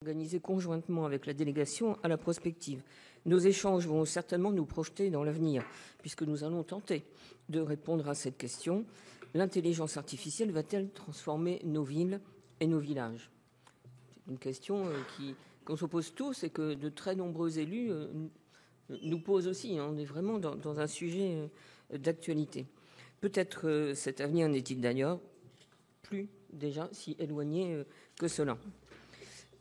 organisé conjointement avec la délégation à la prospective. Nos échanges vont certainement nous projeter dans l'avenir, puisque nous allons tenter de répondre à cette question. L'intelligence artificielle va-t-elle transformer nos villes et nos villages? C'est une question qu'on se pose tous et que de très nombreux élus nous posent aussi. On est vraiment dans un sujet d'actualité. Peut-être cet avenir n'est-il d'ailleurs plus déjà si éloigné que cela.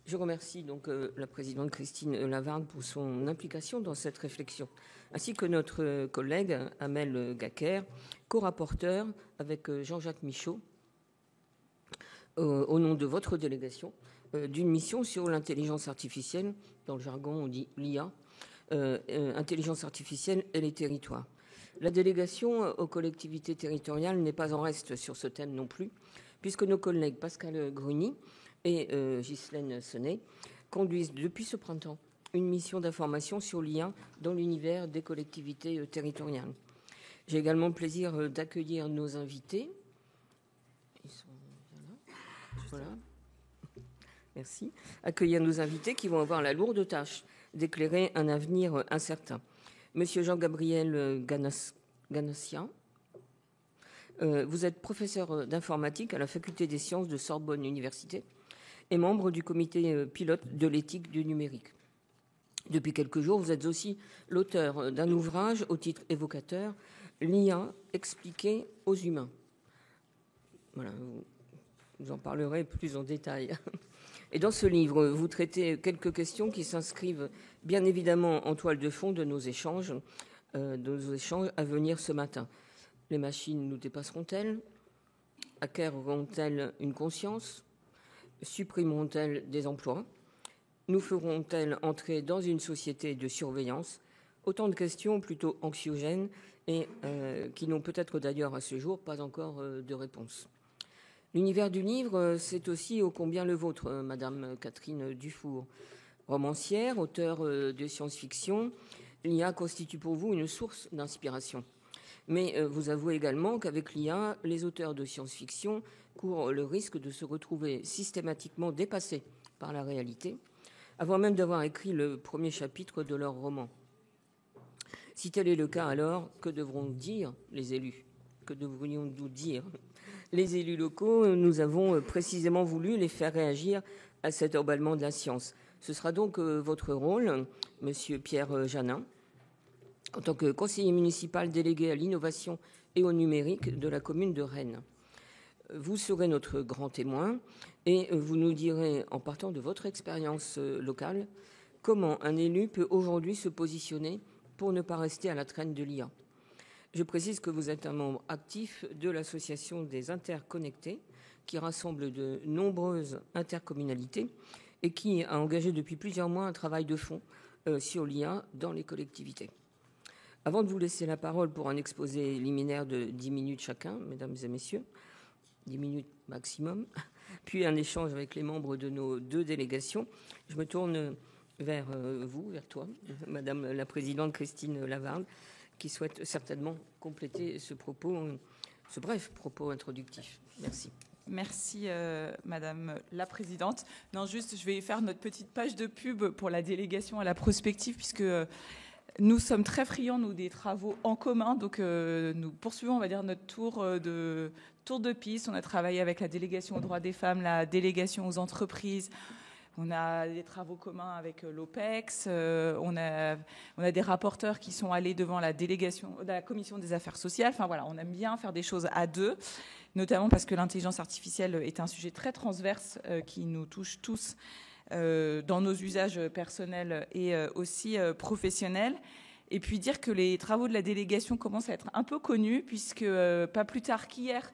Je remercie donc la présidente Christine Lavarde pour son implication dans cette réflexion, ainsi que notre collègue Amel Gacquer, co-rapporteur avec Jean-Jacques Michaud, au nom de votre délégation, d'une mission sur l'intelligence artificielle, dans le jargon on dit l'IA, intelligence artificielle et les territoires. La délégation aux collectivités territoriales n'est pas en reste sur ce thème non plus, puisque nos collègues Pascal Gruny et Ghislaine Senet conduisent depuis ce printemps une mission d'information sur l'IA dans l'univers des collectivités territoriales. J'ai également le plaisir d'accueillir nos invités. Ils sont là. Voilà. Merci. Accueillir nos invités qui vont avoir la lourde tâche d'éclairer un avenir incertain. Monsieur Jean-Gabriel Ganassia, vous êtes professeur d'informatique à la Faculté des sciences de Sorbonne Université et membre du comité pilote de l'éthique du numérique. Depuis quelques jours, vous êtes aussi l'auteur d'un ouvrage au titre évocateur, l'IA expliquée aux humains. Voilà, vous en parlerez plus en détail. Et dans ce livre, vous traitez quelques questions qui s'inscrivent bien évidemment en toile de fond de nos échanges à venir ce matin. Les machines nous dépasseront-elles? Acquerront-elles une conscience? Supprimeront-elles des emplois? Nous feront-elles entrer dans une société de surveillance? Autant de questions plutôt anxiogènes et qui n'ont peut-être d'ailleurs à ce jour pas encore de réponse. L'univers du livre, c'est aussi ô combien le vôtre, Madame Catherine Dufour. Romancière, auteure de science-fiction, l'IA constitue pour vous une source d'inspiration. Mais vous avouez également qu'avec l'IA, les auteurs de science-fiction courent le risque de se retrouver systématiquement dépassés par la réalité, avant même d'avoir écrit le premier chapitre de leur roman. Si tel est le cas, alors, que devront dire les élus? Que devrions-nous dire? Les élus locaux, nous avons précisément voulu les faire réagir à cet emballement de la science. Ce sera donc votre rôle, Monsieur Pierre Janin, en tant que conseiller municipal délégué à l'innovation et au numérique de la commune de Rennes. Vous serez notre grand témoin et vous nous direz, en partant de votre expérience locale, comment un élu peut aujourd'hui se positionner pour ne pas rester à la traîne de l'IA. Je précise que vous êtes un membre actif de l'association des interconnectés qui rassemble de nombreuses intercommunalités et qui a engagé depuis plusieurs mois un travail de fond sur l'IA dans les collectivités. Avant de vous laisser la parole pour un exposé liminaire de 10 minutes chacun, mesdames et messieurs, 10 minutes maximum, puis un échange avec les membres de nos deux délégations, je me tourne vers vous, vers toi, Madame la Présidente Christine Lavarde, qui souhaite certainement compléter ce bref propos introductif. Merci. Merci, Madame la Présidente. Non, juste, je vais faire notre petite page de pub pour la délégation à la prospective, puisque nous sommes très friands, nous, des travaux en commun. Donc, nous poursuivons, on va dire, notre tour de piste. On a travaillé avec la délégation aux droits des femmes, la délégation aux entreprises. On a des travaux communs avec l'OPEX. On a des rapporteurs qui sont allés devant la commission des affaires sociales. Enfin, voilà, on aime bien faire des choses à deux, notamment parce que l'intelligence artificielle est un sujet très transverse qui nous touche tous dans nos usages personnels et aussi professionnels. Et puis dire que les travaux de la délégation commencent à être un peu connus, puisque pas plus tard qu'hier,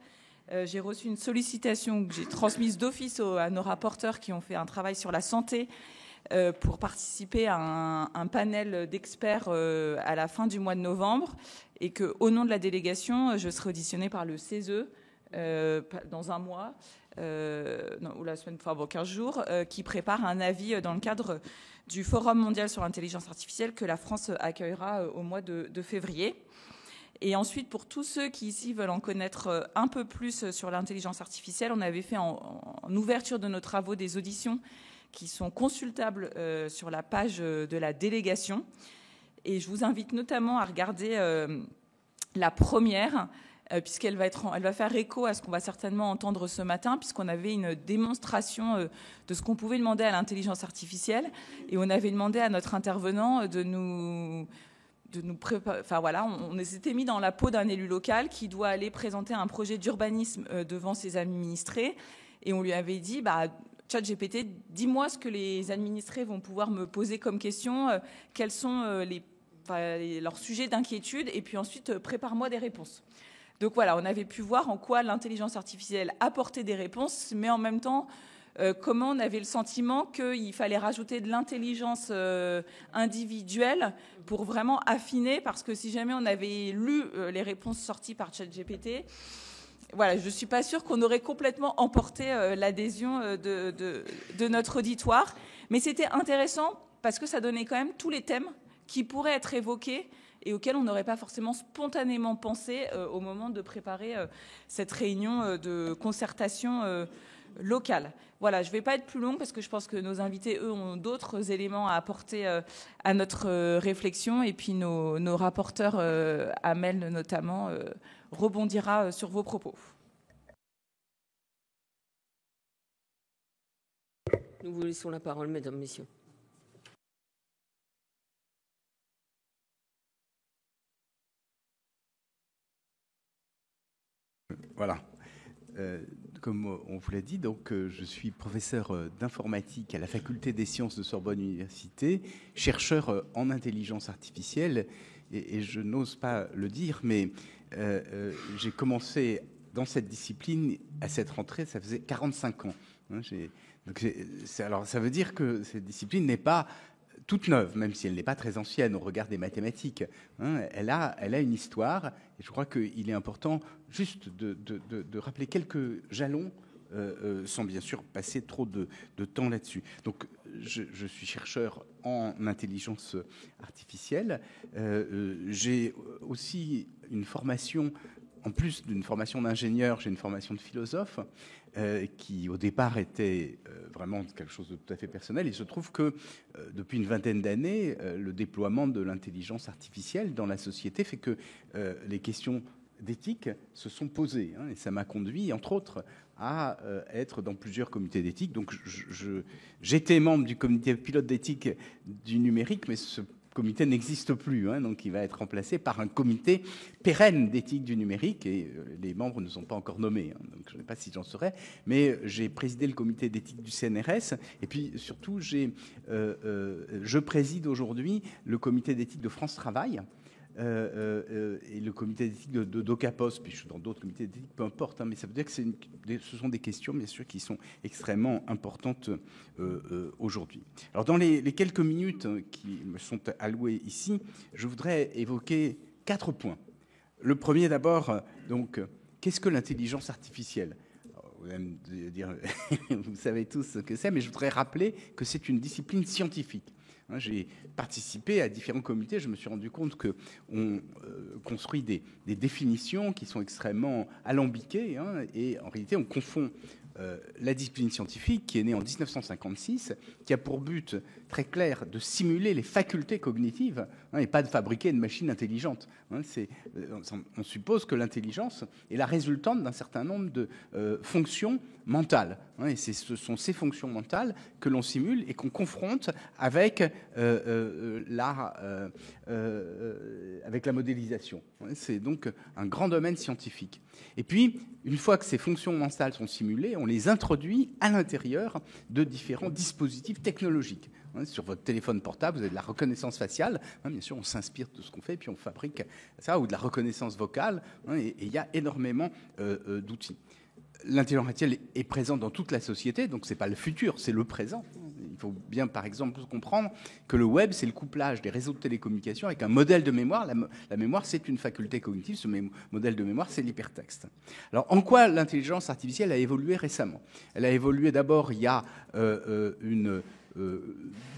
j'ai reçu une sollicitation que j'ai transmise d'office à nos rapporteurs qui ont fait un travail sur la santé pour participer à un panel d'experts à la fin du mois de novembre, et qu'au nom de la délégation, je serai auditionnée par le CESE dans un mois, ou la semaine, enfin bon, 15 jours, qui prépare un avis dans le cadre du Forum mondial sur l'intelligence artificielle que la France accueillera au mois de février. Et ensuite, pour tous ceux qui ici veulent en connaître un peu plus sur l'intelligence artificielle, on avait fait en ouverture de nos travaux des auditions qui sont consultables sur la page de la délégation. Et je vous invite notamment à regarder la première, puisqu'elle va faire écho à ce qu'on va certainement entendre ce matin, puisqu'on avait une démonstration de ce qu'on pouvait demander à l'intelligence artificielle, et on avait demandé à notre intervenant de nous préparer. Enfin voilà, on s'était mis dans la peau d'un élu local qui doit aller présenter un projet d'urbanisme devant ses administrés, et on lui avait dit, ChatGPT, dis-moi ce que les administrés vont pouvoir me poser comme question, quels sont leurs sujets d'inquiétude, et puis ensuite prépare-moi des réponses. Donc voilà, on avait pu voir en quoi l'intelligence artificielle apportait des réponses, mais en même temps, comment on avait le sentiment qu'il fallait rajouter de l'intelligence individuelle pour vraiment affiner, parce que si jamais on avait lu les réponses sorties par ChatGPT, voilà, je ne suis pas sûre qu'on aurait complètement emporté l'adhésion de notre auditoire. Mais c'était intéressant parce que ça donnait quand même tous les thèmes qui pourraient être évoqués et auxquels on n'aurait pas forcément spontanément pensé au moment de préparer cette réunion de concertation locale. Voilà, je ne vais pas être plus longue parce que je pense que nos invités, eux, ont d'autres éléments à apporter à notre réflexion. Et puis nos rapporteurs, Amel notamment, rebondira sur vos propos. Nous vous laissons la parole, mesdames, messieurs. Voilà. Comme on vous l'a dit, donc, je suis professeur d'informatique à la faculté des sciences de Sorbonne Université, chercheur en intelligence artificielle, et je n'ose pas le dire, mais j'ai commencé dans cette discipline à cette rentrée, ça faisait 45 ans. Hein, alors, ça veut dire que cette discipline n'est pas toute neuve, même si elle n'est pas très ancienne au regard des mathématiques. Hein, elle a une histoire, et je crois qu'il est important juste de rappeler quelques jalons, sans bien sûr passer trop de temps là-dessus. Donc, je suis chercheur en intelligence artificielle. J'ai aussi une formation, en plus d'une formation d'ingénieur, j'ai une formation de philosophe, qui au départ était vraiment quelque chose de tout à fait personnel. Il se trouve que depuis une vingtaine d'années, le déploiement de l'intelligence artificielle dans la société fait que les questions d'éthique se sont posées. Hein, et ça m'a conduit, entre autres, à être dans plusieurs comités d'éthique. Donc j'étais membre du comité pilote d'éthique du numérique, mais ce comité n'existe plus, hein, donc il va être remplacé par un comité pérenne d'éthique du numérique, et les membres ne sont pas encore nommés, hein, donc je ne sais pas si j'en serai, mais j'ai présidé le comité d'éthique du CNRS, et puis surtout je préside aujourd'hui le comité d'éthique de France Travail, et le comité d'éthique de DocaPost, puis je suis dans d'autres comités d'éthique, peu importe, hein, mais ça veut dire que ce sont des questions, bien sûr, qui sont extrêmement importantes aujourd'hui. Alors, dans les quelques minutes qui me sont allouées ici, je voudrais évoquer 4 points. Le premier, d'abord, donc, qu'est-ce que l'intelligence artificielle ? Vous allez me dire, vous savez tous ce que c'est, mais je voudrais rappeler que c'est une discipline scientifique. J'ai participé à différents comités, je me suis rendu compte qu'on construit des définitions qui sont extrêmement alambiquées, hein, et en réalité on confond la discipline scientifique qui est née en 1956, qui a pour but très clair de simuler les facultés cognitives, hein, et pas de fabriquer une machine intelligente. Hein, on suppose que l'intelligence est la résultante d'un certain nombre de fonctions mentales. Hein, et ce sont ces fonctions mentales que l'on simule et qu'on confronte avec la modélisation. C'est donc un grand domaine scientifique. Et puis, une fois que ces fonctions mentales sont simulées, on les introduit à l'intérieur de différents dispositifs technologiques. Sur votre téléphone portable, vous avez de la reconnaissance faciale. Bien sûr, on s'inspire de ce qu'on fait, puis on fabrique ça, ou de la reconnaissance vocale. Et il y a énormément d'outils. L'intelligence artificielle est présente dans toute la société, donc ce n'est pas le futur, c'est le présent. Il faut bien, par exemple, comprendre que le web, c'est le couplage des réseaux de télécommunications avec un modèle de mémoire. La mémoire, c'est une faculté cognitive. Ce modèle de mémoire, c'est l'hypertexte. Alors, en quoi l'intelligence artificielle a évolué récemment ? Elle a évolué d'abord il y a une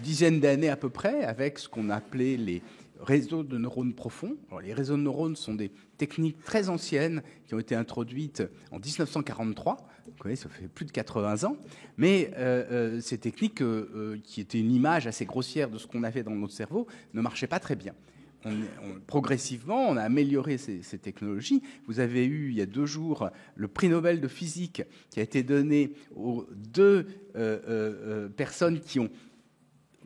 dizaine d'années à peu près, avec ce qu'on appelait réseaux de neurones profonds. Alors, les réseaux de neurones sont des techniques très anciennes qui ont été introduites en 1943. Vous voyez, ça fait plus de 80 ans. Mais ces techniques, qui étaient une image assez grossière de ce qu'on avait dans notre cerveau, ne marchaient pas très bien. Progressivement, on a amélioré ces technologies. Vous avez eu, il y a 2 jours, le prix Nobel de physique qui a été donné aux 2 personnes qui ont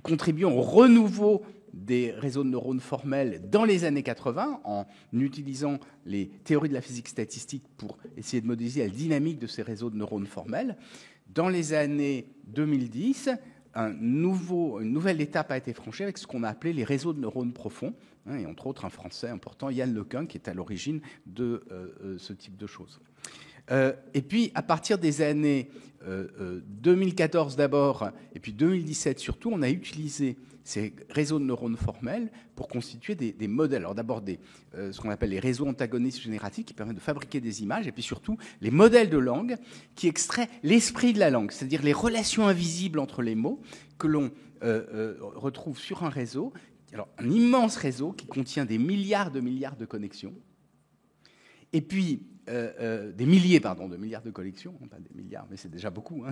contribué au renouveau des réseaux de neurones formels dans les années 80 en utilisant les théories de la physique statistique pour essayer de modéliser la dynamique de ces réseaux de neurones formels. Dans les années 2010, une nouvelle étape a été franchie avec ce qu'on a appelé les réseaux de neurones profonds, et entre autres un Français important, Yann Lequin, qui est à l'origine de ce type de choses. Et puis, à partir des années 2014 d'abord, et puis 2017 surtout, on a utilisé ces réseaux de neurones formels pour constituer des modèles. Alors d'abord, ce qu'on appelle les réseaux antagonistes génératifs qui permettent de fabriquer des images, et puis surtout les modèles de langue qui extraient l'esprit de la langue, c'est-à-dire les relations invisibles entre les mots que l'on retrouve sur un réseau. Alors, un immense réseau qui contient des milliards de connexions, et puis des milliers, de milliards de connexions, pas des milliards, mais c'est déjà beaucoup,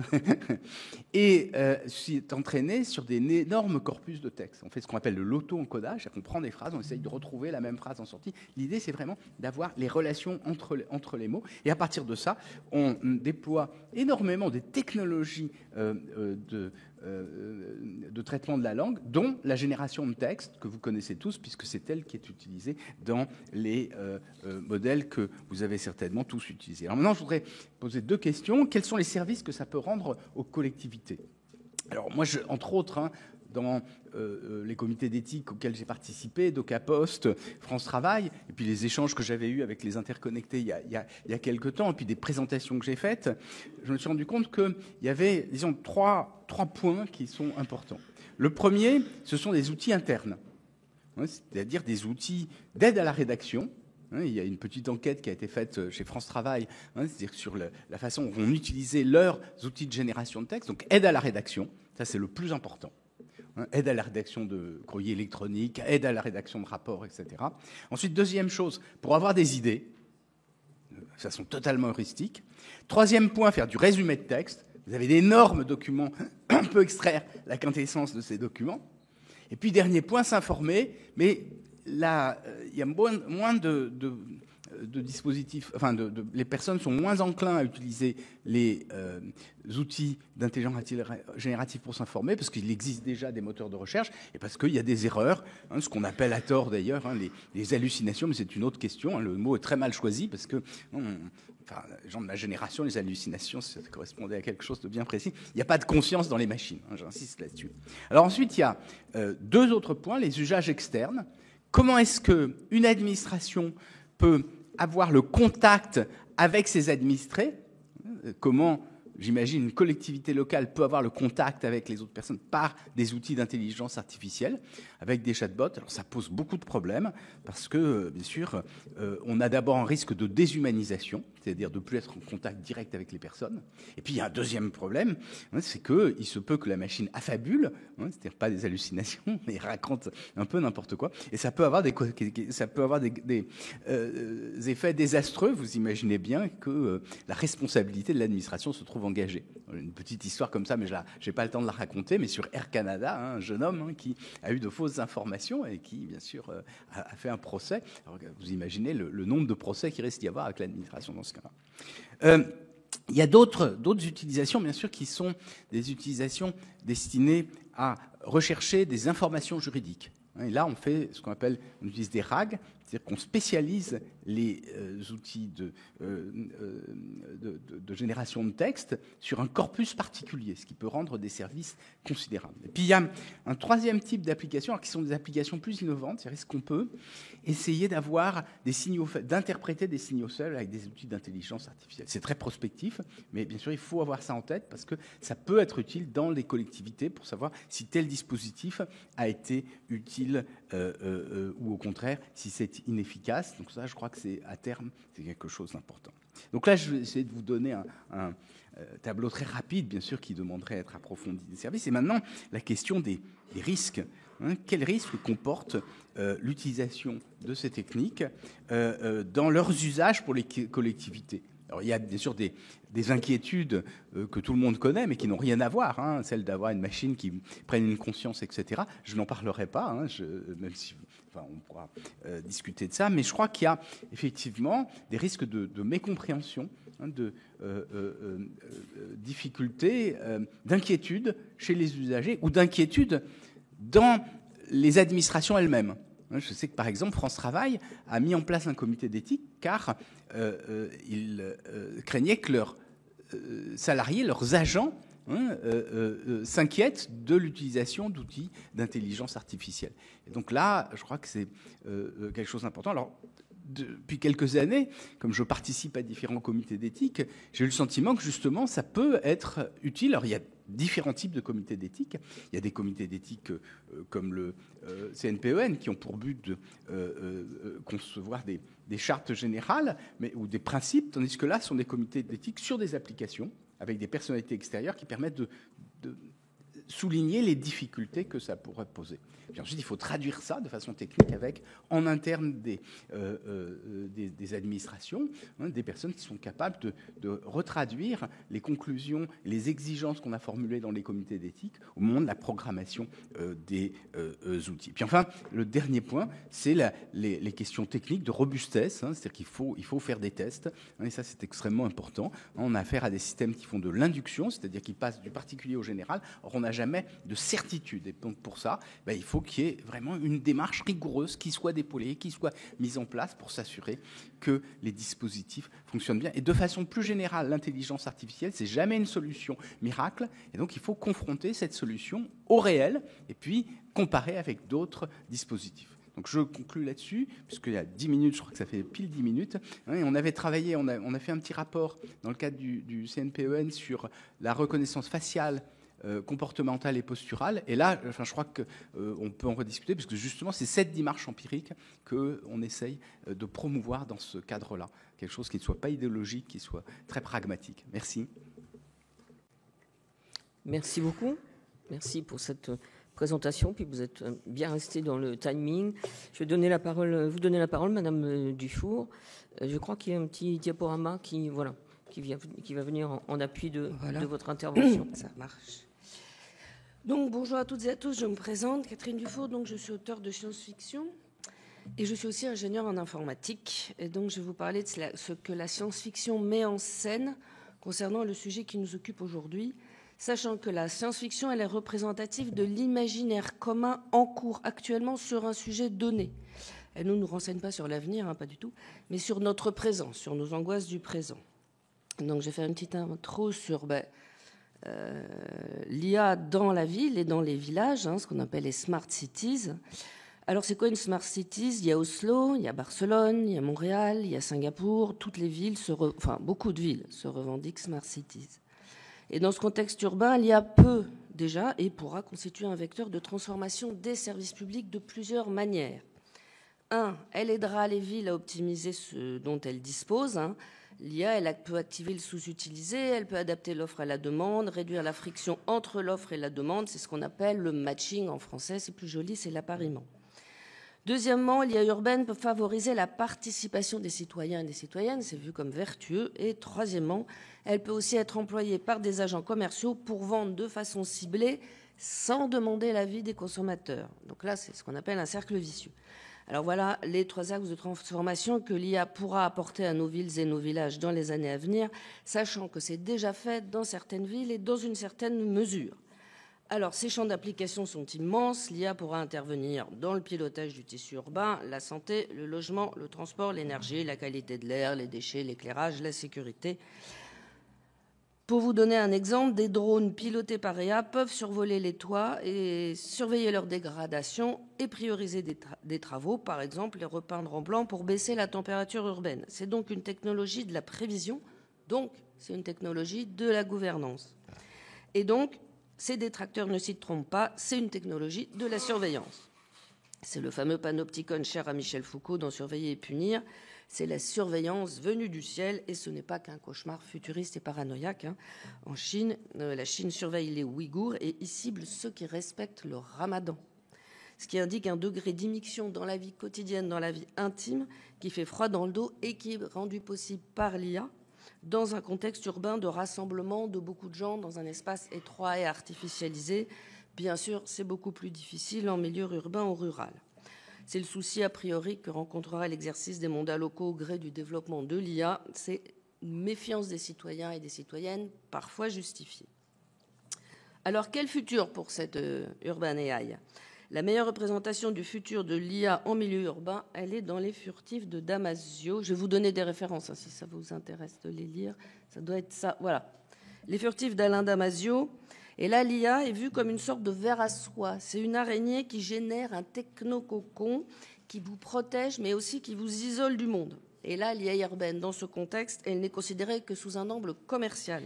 et c'est entraîné sur des énormes corpus de texte. On fait ce qu'on appelle de l'auto-encodage, c'est-à-dire qu'on prend des phrases, on essaye de retrouver la même phrase en sortie. L'idée, c'est vraiment d'avoir les relations entre les mots, et à partir de ça, on déploie énormément des technologies de traitement de la langue, dont la génération de texte, que vous connaissez tous, puisque c'est elle qui est utilisée dans les modèles que vous avez certainement tous utilisés. Alors maintenant, je voudrais poser 2 questions. Quels sont les services que ça peut rendre aux collectivités? Alors moi, entre autres, dans les comités d'éthique auxquels j'ai participé, DocaPost, France Travail, et puis les échanges que j'avais eus avec les interconnectés il y a quelque temps, et puis des présentations que j'ai faites, je me suis rendu compte qu'il y avait, disons, trois points qui sont importants. Le premier, ce sont des outils internes, c'est-à-dire des outils d'aide à la rédaction. Il y a une petite enquête qui a été faite chez France Travail, c'est-à-dire sur la façon dont on utilisait leurs outils de génération de texte, donc aide à la rédaction, ça c'est le plus important. Aide à la rédaction de courrier électronique, aide à la rédaction de rapports, etc. Ensuite, deuxième chose, pour avoir des idées, de façon totalement heuristique. Troisième point, faire du résumé de texte. Vous avez d'énormes documents, on peut extraire la quintessence de ces documents. Et puis, dernier point, s'informer, mais là, il y a moins de dispositifs, les personnes sont moins enclins à utiliser les outils d'intelligence générative pour s'informer, parce qu'il existe déjà des moteurs de recherche, et parce qu'il y a des erreurs, ce qu'on appelle à tort d'ailleurs, les hallucinations, mais c'est une autre question, le mot est très mal choisi, parce que les gens de ma génération, les hallucinations, ça correspondait à quelque chose de bien précis. Il n'y a pas de conscience dans les machines, j'insiste là-dessus. Alors ensuite, il y a 2 autres points, les usages externes. Comment est-ce qu'une administration peut avoir le contact avec ses administrés? Comment, j'imagine, une collectivité locale peut avoir le contact avec les autres personnes par des outils d'intelligence artificielle, avec des chatbots? Alors ça pose beaucoup de problèmes, parce que, bien sûr, on a d'abord un risque de déshumanisation, c'est-à-dire de ne plus être en contact direct avec les personnes. Et puis il y a un deuxième problème, c'est qu'il se peut que la machine affabule, c'est-à-dire pas des hallucinations, mais raconte un peu n'importe quoi, et ça peut avoir des effets désastreux. Vous imaginez bien que la responsabilité de l'administration se trouve engagée. Une petite histoire comme ça, mais je n'ai pas le temps de la raconter, mais sur Air Canada, un jeune homme qui a eu de fausses informations et qui, bien sûr, a fait un procès. Alors, vous imaginez le nombre de procès qu'il risque d'y avoir avec l'administration dans ce cas-là. Il y a d'autres utilisations, bien sûr, qui sont des utilisations destinées à rechercher des informations juridiques. Et là, on utilise des RAG, c'est-à-dire qu'on spécialise les outils de génération de texte sur un corpus particulier, ce qui peut rendre des services considérables. Et puis il y a un troisième type d'applications, qui sont des applications plus innovantes, c'est-à-dire est-ce qu'on peut essayer d'interpréter des signaux faibles avec des outils d'intelligence artificielle. C'est très prospectif, mais bien sûr, il faut avoir ça en tête, parce que ça peut être utile dans les collectivités pour savoir si tel dispositif a été utile ou au contraire, si c'est inefficace. Donc ça, je crois que à terme, c'est quelque chose d'important. Donc là, je vais essayer de vous donner un tableau très rapide, bien sûr, qui demanderait à être approfondi des services. Et maintenant, la question des risques quels risques comporte l'utilisation de ces techniques dans leurs usages pour les collectivités. Alors, il y a bien sûr des inquiétudes que tout le monde connaît, mais qui n'ont rien à voir, celle d'avoir une machine qui prenne une conscience, etc. Je n'en parlerai pas, même si on pourra discuter de ça, mais je crois qu'il y a effectivement des risques de mécompréhension, de difficultés, d'inquiétude chez les usagers ou d'inquiétude dans les administrations elles-mêmes. Je sais que, par exemple, France Travail a mis en place un comité d'éthique car ils craignaient que leurs salariés, leurs agents, s'inquiètent de l'utilisation d'outils d'intelligence artificielle. Et donc là, je crois que c'est quelque chose d'important. Alors, depuis quelques années, comme je participe à différents comités d'éthique, j'ai eu le sentiment que justement ça peut être utile. Alors il y a différents types de comités d'éthique. Il y a des comités d'éthique comme le CNPEN qui ont pour but de concevoir des chartes générales ou des principes, tandis que là, ce sont des comités d'éthique sur des applications avec des personnalités extérieures qui permettent de souligner les difficultés que ça pourrait poser. Puis ensuite, il faut traduire ça de façon technique avec, en interne des administrations, des personnes qui sont capables de retraduire les conclusions, les exigences qu'on a formulées dans les comités d'éthique au moment de la programmation des outils. Puis enfin, le dernier point, c'est les questions techniques de robustesse, c'est-à-dire qu'il faut faire des tests, et ça c'est extrêmement important. On a affaire à des systèmes qui font de l'induction, c'est-à-dire qui passent du particulier au général. Or, on n'a jamais de certitude. Et donc, pour ça, il faut qu'il y ait vraiment une démarche rigoureuse qui soit déployée, qui soit mise en place pour s'assurer que les dispositifs fonctionnent bien. Et de façon plus générale, l'intelligence artificielle, c'est jamais une solution miracle. Et donc, il faut confronter cette solution au réel et puis comparer avec d'autres dispositifs. Donc je conclue là-dessus, puisqu'il y a 10 minutes, je crois que ça fait pile 10 minutes. Et on avait travaillé, on a fait un petit rapport dans le cadre du CNPEN sur la reconnaissance faciale, comportementale et posturale. Et là, je crois qu'on peut en rediscuter, parce que justement, c'est cette démarche empirique qu'on essaye de promouvoir dans ce cadre-là. Quelque chose qui ne soit pas idéologique, qui soit très pragmatique. Merci. Merci beaucoup. Merci pour cette présentation, puis vous êtes bien resté dans le timing. Je vais vous donner la parole, Madame Dufour. Je crois qu'il y a un petit diaporama qui va venir en appui de votre intervention. Ça marche. Donc, bonjour à toutes et à tous. Je me présente, Catherine Dufour. Donc, je suis auteure de science-fiction et je suis aussi ingénieure en informatique. Et donc, je vais vous parler de ce que la science-fiction met en scène concernant le sujet qui nous occupe aujourd'hui, sachant que la science-fiction, elle est représentative de l'imaginaire commun en cours actuellement sur un sujet donné. Elle ne nous renseigne pas sur l'avenir, pas du tout, mais sur notre présent, sur nos angoisses du présent. Donc j'ai fait une petite intro sur l'IA dans la ville et dans les villages, ce qu'on appelle les smart cities. Alors c'est quoi une smart cities? Il y a Oslo, il y a Barcelone, il y a Montréal, il y a Singapour. Toutes les villes, beaucoup de villes se revendiquent smart cities. Et dans ce contexte urbain, l'IA peut déjà et pourra constituer un vecteur de transformation des services publics de plusieurs manières. Elle aidera les villes à optimiser ce dont elles disposent. L'IA, elle peut activer le sous-utilisé, elle peut adapter l'offre à la demande, réduire la friction entre l'offre et la demande. C'est ce qu'on appelle le matching en français. C'est plus joli, c'est l'appariement. Deuxièmement, l'IA urbaine peut favoriser la participation des citoyens et des citoyennes, c'est vu comme vertueux. Et troisièmement, elle peut aussi être employée par des agents commerciaux pour vendre de façon ciblée sans demander l'avis des consommateurs. Donc là, c'est ce qu'on appelle un cercle vicieux. Alors voilà les 3 axes de transformation que l'IA pourra apporter à nos villes et nos villages dans les années à venir, sachant que c'est déjà fait dans certaines villes et dans une certaine mesure. Alors, ces champs d'application sont immenses. L'IA pourra intervenir dans le pilotage du tissu urbain, la santé, le logement, le transport, l'énergie, la qualité de l'air, les déchets, l'éclairage, la sécurité. Pour vous donner un exemple, des drones pilotés par IA peuvent survoler les toits et surveiller leur dégradation et prioriser des travaux, par exemple les repeindre en blanc pour baisser la température urbaine. C'est donc une technologie de la prévision, donc c'est une technologie de la gouvernance. Et donc, ces détracteurs ne s'y trompent pas, c'est une technologie de la surveillance. C'est le fameux panopticon cher à Michel Foucault dans Surveiller et punir. C'est la surveillance venue du ciel et ce n'est pas qu'un cauchemar futuriste et paranoïaque. En Chine, la Chine surveille les Ouïghours et y cible ceux qui respectent le ramadan. ce qui indique un degré d'immixtion dans la vie quotidienne, dans la vie intime, qui fait froid dans le dos et qui est rendu possible par l'IA dans un contexte urbain de rassemblement de beaucoup de gens dans un espace étroit et artificialisé. Bien sûr, c'est beaucoup plus difficile en milieu urbain ou rural. C'est le souci a priori que rencontrera l'exercice des mandats locaux au gré du développement de l'IA. C'est une méfiance des citoyens et des citoyennes, parfois justifiée. Alors, quel futur pour cette Urban AI ? La meilleure représentation du futur de l'IA en milieu urbain, elle est dans Les Furtifs de Damasio. Je vais vous donner des références, si ça vous intéresse de les lire. Ça doit être ça. Voilà. Les Furtifs d'Alain Damasio. Et là, l'IA est vue comme une sorte de ver à soie. C'est une araignée qui génère un technococon qui vous protège, mais aussi qui vous isole du monde. Et là, l'IA urbaine, dans ce contexte, elle n'est considérée que sous un angle commercial.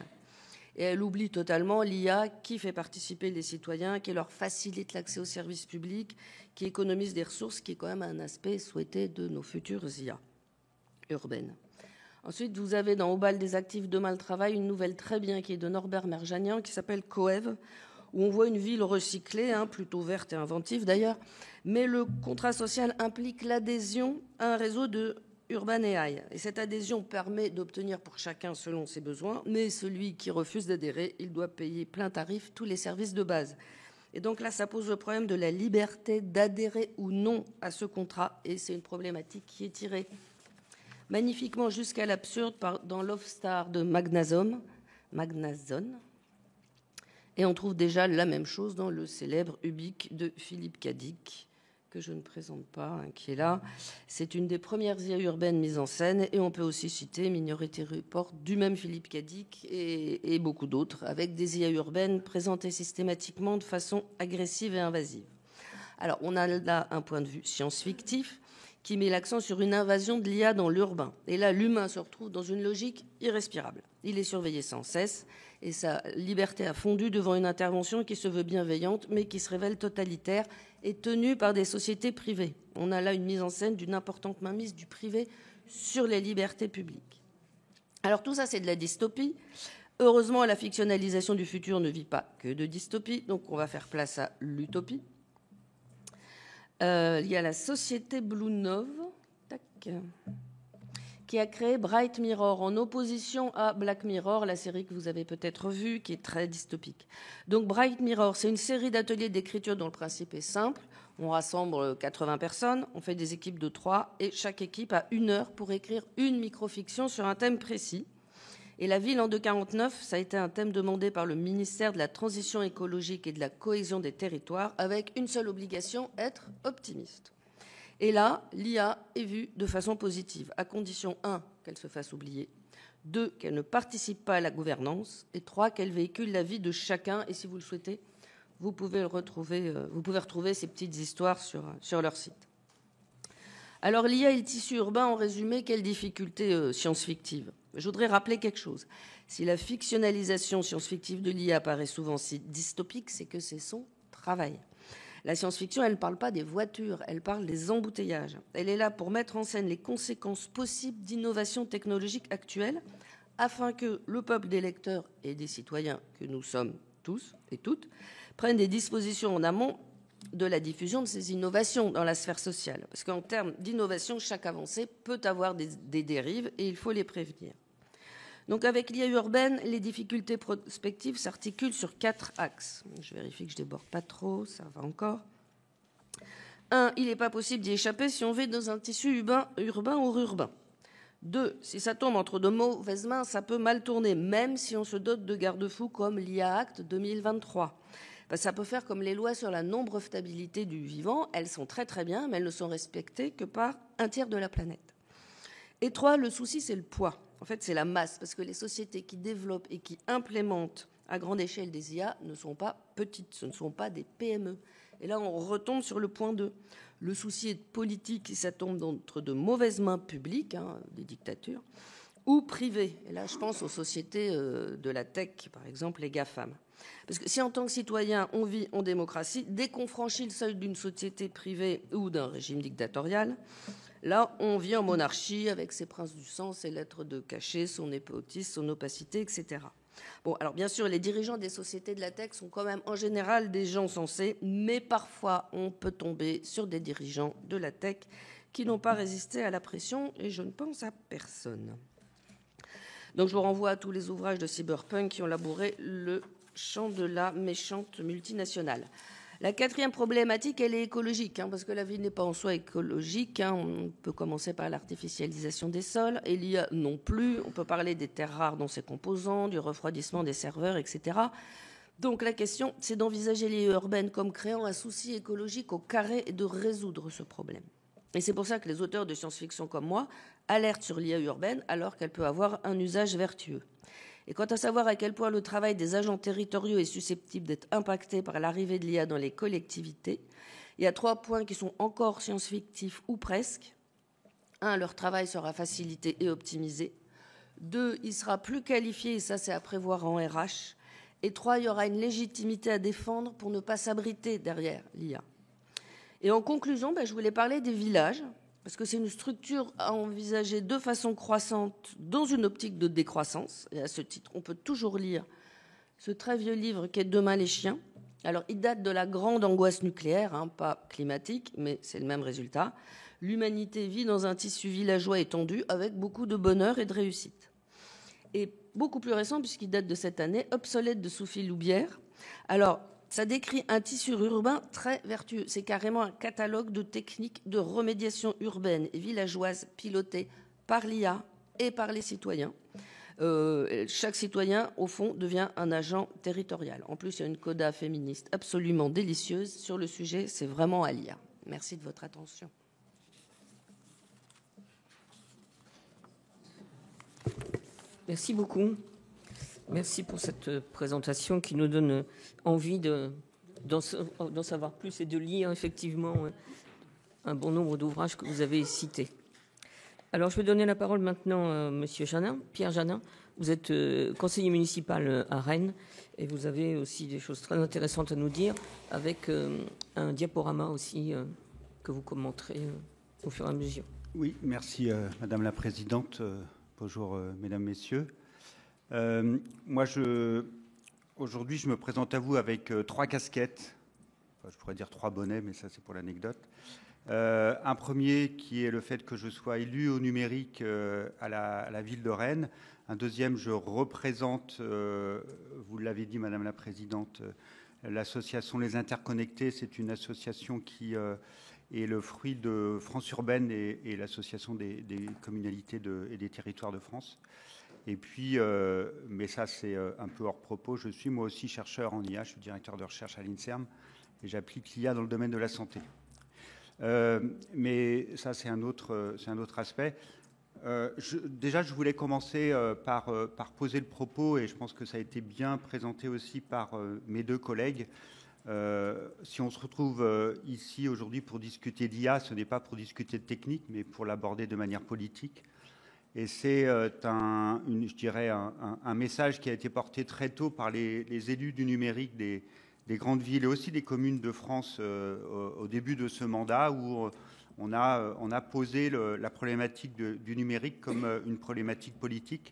Et elle oublie totalement l'IA qui fait participer les citoyens, qui leur facilite l'accès aux services publics, qui économise des ressources, qui est quand même un aspect souhaité de nos futures IA urbaines. Ensuite, vous avez dans Au bal des actifs, demain le travail, une nouvelle très bien qui est de Norbert Merjanian, qui s'appelle Coève, où on voit une ville recyclée, plutôt verte et inventive d'ailleurs, mais le contrat social implique l'adhésion à un réseau de Urban AI. Et cette adhésion permet d'obtenir pour chacun selon ses besoins, mais celui qui refuse d'adhérer, il doit payer plein tarif tous les services de base. Et donc là, ça pose le problème de la liberté d'adhérer ou non à ce contrat, et c'est une problématique qui est tirée magnifiquement jusqu'à l'absurde dans Love Star de Magnazone. Et on trouve déjà la même chose dans le célèbre Ubik de Philippe Cadic, que je ne présente pas, qui est là. C'est une des premières IA urbaines mises en scène, et on peut aussi citer Minority Report du même Philippe Cadic et beaucoup d'autres, avec des IA urbaines présentées systématiquement de façon agressive et invasive. Alors, on a là un point de vue science-fictif qui met l'accent sur une invasion de l'IA dans l'urbain. Et là, l'humain se retrouve dans une logique irrespirable. Il est surveillé sans cesse, et sa liberté a fondu devant une intervention qui se veut bienveillante, mais qui se révèle totalitaire et tenue par des sociétés privées. On a là une mise en scène d'une importante mainmise du privé sur les libertés publiques. Alors tout ça, c'est de la dystopie. Heureusement, la fictionnalisation du futur ne vit pas que de dystopie, donc on va faire place à l'utopie. Il y a la société Blue Nove, qui a créé Bright Mirror en opposition à Black Mirror, la série que vous avez peut-être vue, qui est très dystopique. Donc Bright Mirror, c'est une série d'ateliers d'écriture dont le principe est simple. On rassemble 80 personnes, on fait des équipes de 3, et chaque équipe a 1 heure pour écrire une microfiction sur un thème précis. Et la ville en 249, ça a été un thème demandé par le ministère de la Transition écologique et de la cohésion des territoires, avec une seule obligation, être optimiste. Et là, l'IA est vue de façon positive, à condition 1, qu'elle se fasse oublier, 2, qu'elle ne participe pas à la gouvernance, et 3, qu'elle véhicule la vie de chacun. Et si vous le souhaitez, vous pouvez retrouver ces petites histoires sur leur site. Alors l'IA et le tissu urbain, en résumé, quelles difficultés science-fictives ? Je voudrais rappeler quelque chose. Si la fictionnalisation science-fictive de l'IA paraît souvent si dystopique, c'est que c'est son travail. La science-fiction, elle ne parle pas des voitures, elle parle des embouteillages. Elle est là pour mettre en scène les conséquences possibles d'innovations technologiques actuelles, afin que le peuple des lecteurs et des citoyens, que nous sommes tous et toutes, prennent des dispositions en amont de la diffusion de ces innovations dans la sphère sociale. Parce qu'en termes d'innovation, chaque avancée peut avoir des dérives et il faut les prévenir. Donc avec l'IA urbaine, les difficultés prospectives s'articulent sur 4 axes. Je vérifie que je ne déborde pas trop, ça va encore. 1, il n'est pas possible d'y échapper si on vit dans un tissu urbain ou rurbain. 2, si ça tombe entre de mauvaises mains, ça peut mal tourner, même si on se dote de garde-fous comme l'IA Act 2023. Ça peut faire comme les lois sur la non-brevetabilité du vivant. Elles sont très très bien, mais elles ne sont respectées que par 1/3 de la planète. Et 3, le souci, c'est le poids. En fait, c'est la masse, parce que les sociétés qui développent et qui implémentent à grande échelle des IA ne sont pas petites, ce ne sont pas des PME. Et là, on retombe sur le point 2. Le souci est politique, ça tombe entre de mauvaises mains publiques, des dictatures, ou privées. Et là, je pense aux sociétés de la tech, par exemple les GAFAM. Parce que si en tant que citoyen, on vit en démocratie, dès qu'on franchit le seuil d'une société privée ou d'un régime dictatorial, là, on vit en monarchie avec ses princes du sang, ses lettres de cachet, son népotisme, son opacité, etc. Bon, alors bien sûr, les dirigeants des sociétés de la tech sont quand même en général des gens sensés, mais parfois on peut tomber sur des dirigeants de la tech qui n'ont pas résisté à la pression, et je ne pense à personne. Donc je vous renvoie à tous les ouvrages de cyberpunk qui ont labouré le champ de la méchante multinationale. La quatrième problématique, elle est écologique, parce que la vie n'est pas en soi écologique. On peut commencer par l'artificialisation des sols, et l'IA non plus. On peut parler des terres rares dans ses composants, du refroidissement des serveurs, etc. Donc la question, c'est d'envisager l'IA urbaine comme créant un souci écologique au carré et de résoudre ce problème. Et c'est pour ça que les auteurs de science-fiction comme moi alertent sur l'IA urbaine alors qu'elle peut avoir un usage vertueux. Et quant à savoir à quel point le travail des agents territoriaux est susceptible d'être impacté par l'arrivée de l'IA dans les collectivités, il y a 3 points qui sont encore science-fictifs ou presque. 1, leur travail sera facilité et optimisé. 2, il sera plus qualifié, et ça c'est à prévoir en RH. Et 3, il y aura une légitimité à défendre pour ne pas s'abriter derrière l'IA. Et en conclusion, je voulais parler des villages, parce que c'est une structure à envisager de façon croissante dans une optique de décroissance. Et à ce titre, on peut toujours lire ce très vieux livre qui est Demain les chiens. Alors, il date de la grande angoisse nucléaire, pas climatique, mais c'est le même résultat. L'humanité vit dans un tissu villageois étendu avec beaucoup de bonheur et de réussite. Et beaucoup plus récent, puisqu'il date de cette année, Obsolète de Sophie Loubière. Alors, ça décrit un tissu urbain très vertueux. C'est carrément un catalogue de techniques de remédiation urbaine et villageoise pilotées par l'IA et par les citoyens. Chaque citoyen, au fond, devient un agent territorial. En plus, il y a une coda féministe absolument délicieuse sur le sujet. C'est vraiment à lire. Merci de votre attention. Merci beaucoup. Merci pour cette présentation qui nous donne envie d'en savoir plus et de lire effectivement un bon nombre d'ouvrages que vous avez cités. Alors, je vais donner la parole maintenant à Monsieur Janin, Pierre Janin. Vous êtes conseiller municipal à Rennes et vous avez aussi des choses très intéressantes à nous dire avec un diaporama aussi que vous commenterez au fur et à mesure. Oui, merci Madame la Présidente. Bonjour Mesdames, Messieurs. Moi, aujourd'hui, je me présente à vous avec 3 casquettes. Enfin, je pourrais dire 3 bonnets, mais ça, c'est pour l'anecdote. Un premier qui est le fait que je sois élu au numérique à la ville de Rennes. Un deuxième, je représente, vous l'avez dit, Madame la Présidente, l'association Les Interconnectés. C'est une association qui est le fruit de France Urbaine et l'association des communalités et des territoires de France. Et puis, mais ça c'est un peu hors propos, je suis moi aussi chercheur en IA, je suis directeur de recherche à l'INSERM et j'applique l'IA dans le domaine de la santé. Mais ça c'est un autre aspect. Déjà je voulais commencer par poser le propos et je pense que ça a été bien présenté aussi par mes 2 collègues. Si on se retrouve ici aujourd'hui pour discuter d'IA, ce n'est pas pour discuter de technique mais pour l'aborder de manière politique. Et c'est un message qui a été porté très tôt par les élus du numérique des grandes villes et aussi des communes de France au début de ce mandat où on a posé la problématique du numérique comme une problématique politique.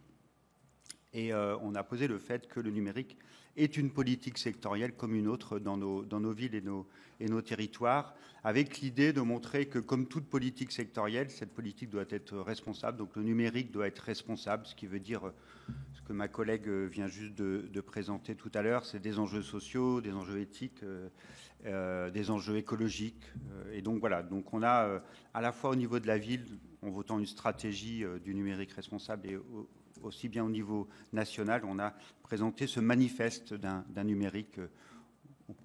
Et on a posé le fait que le numérique est une politique sectorielle comme une autre dans nos villes et nos territoires, avec l'idée de montrer que, comme toute politique sectorielle, cette politique doit être responsable. Donc le numérique doit être responsable, ce qui veut dire ce que ma collègue vient juste de présenter tout à l'heure, c'est des enjeux sociaux, des enjeux éthiques, des enjeux écologiques. Et donc voilà, donc on a à la fois au niveau de la ville, en votant une stratégie du numérique responsable et aussi bien au niveau national, on a présenté ce manifeste d'un numérique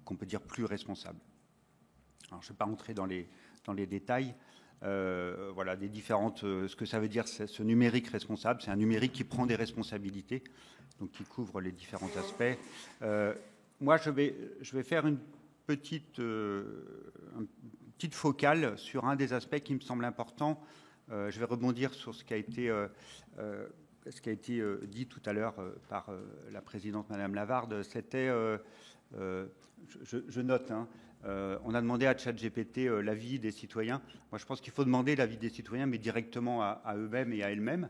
qu'on peut dire plus responsable. Alors, je ne vais pas entrer dans les détails. Voilà, des différentes. Ce que ça veut dire, ce numérique responsable, c'est un numérique qui prend des responsabilités, donc qui couvre les différents aspects. Moi, je vais faire une petite focale sur un des aspects qui me semble important. Je vais rebondir sur ce qui a été dit tout à l'heure par la présidente Madame Lavarde. C'était, je note, on a demandé à ChatGPT l'avis des citoyens. Moi, je pense qu'il faut demander l'avis des citoyens, mais directement à eux-mêmes et à elles-mêmes.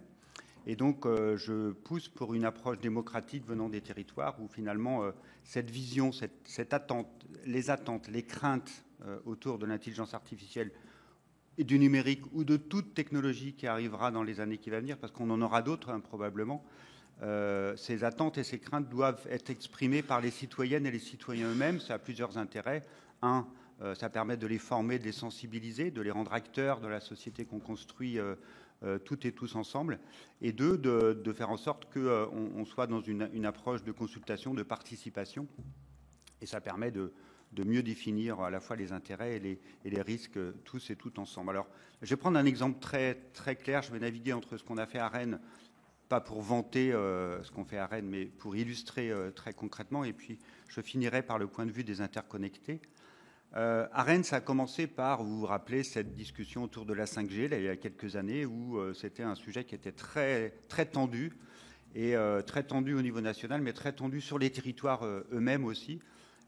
Et donc, je pousse pour une approche démocratique venant des territoires où finalement, cette vision, cette attente, les craintes autour de l'intelligence artificielle et du numérique ou de toute technologie qui arrivera dans les années qui vont venir, parce qu'on en aura d'autres probablement, ces attentes et ces craintes doivent être exprimées par les citoyennes et les citoyens eux-mêmes. Ça a plusieurs intérêts. Un, ça permet de les former, de les sensibiliser, de les rendre acteurs de la société qu'on construit toutes et tous ensemble, et deux, de faire en sorte qu'on soit dans une approche de consultation, de participation, et ça permet de mieux définir à la fois les intérêts et les risques tous et toutes ensemble. Alors, je vais prendre un exemple très, très clair. Je vais naviguer entre ce qu'on a fait à Rennes, pas pour vanter ce qu'on fait à Rennes, mais pour illustrer très concrètement, et puis je finirai par le point de vue des interconnectés. À Rennes, ça a commencé par, vous vous rappelez, cette discussion autour de la 5G, là, il y a quelques années, où c'était un sujet qui était très, très tendu, et très tendu au niveau national, mais très tendu sur les territoires eux-mêmes aussi.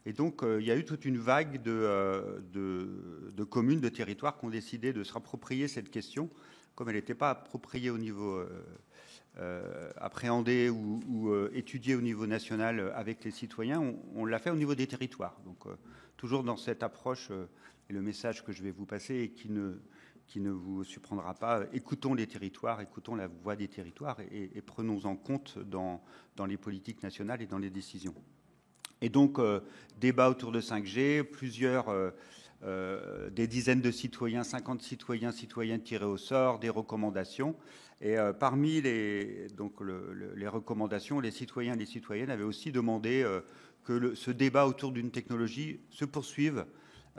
Et donc, il y a eu toute une vague de communes, de territoires qui ont décidé de se rapproprier cette question, comme elle n'était pas appropriée au niveau appréhendée ou étudiée au niveau national avec les citoyens, on l'a fait au niveau des territoires. Donc, toujours dans cette approche, et le message que je vais vous passer et qui ne vous surprendra pas, écoutons les territoires, écoutons la voix des territoires et prenons en compte dans les politiques nationales et dans les décisions. Et donc, débat autour de 5G, des dizaines de citoyens, 50 citoyennes tirés au sort, des recommandations. Et parmi les recommandations, les citoyens et les citoyennes avaient aussi demandé que ce débat autour d'une technologie se poursuive,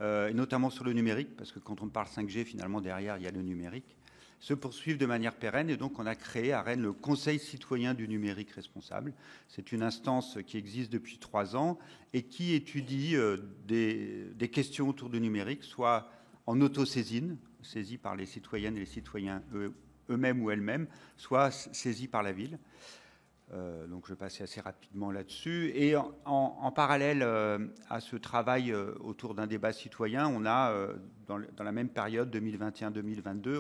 et notamment sur le numérique, parce que quand on parle 5G, finalement, derrière, il y a le numérique, se poursuivent de manière pérenne. Et donc, on a créé à Rennes le Conseil citoyen du numérique responsable. C'est une instance qui existe depuis 3 ans et qui étudie des questions autour du numérique, soit en autosaisine, saisie par les citoyennes et les citoyens eux-mêmes ou elles-mêmes, soit saisie par la ville. Donc je vais passer assez rapidement là-dessus. Et en parallèle à ce travail autour d'un débat citoyen, on a, dans la même période, 2021-2022,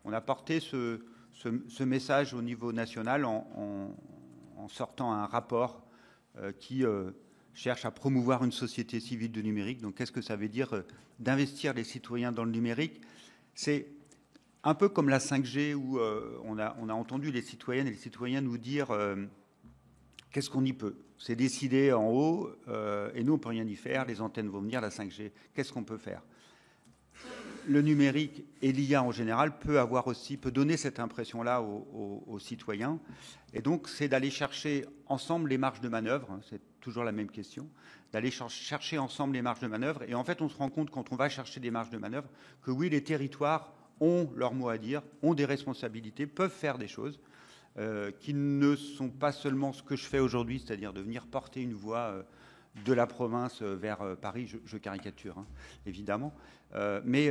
on a porté ce message au niveau national en sortant un rapport qui cherche à promouvoir une société civile du numérique. Donc qu'est-ce que ça veut dire d'investir les citoyens dans le numérique? C'est un peu comme la 5G où on a entendu les citoyennes et les citoyens nous dire qu'est-ce qu'on y peut. C'est décidé en haut et nous, on ne peut rien y faire. Les antennes vont venir, la 5G. Qu'est-ce qu'on peut faire? Le numérique et l'IA en général peut donner cette impression-là aux citoyens. Et donc, c'est d'aller chercher ensemble les marges de manœuvre. C'est toujours la même question. D'aller chercher ensemble les marges de manœuvre. Et en fait, on se rend compte quand on va chercher des marges de manœuvre que oui, les territoires ont leur mot à dire, ont des responsabilités, peuvent faire des choses qui ne sont pas seulement ce que je fais aujourd'hui, c'est-à-dire de venir porter une voix de la province vers Paris, je caricature, hein, évidemment, mais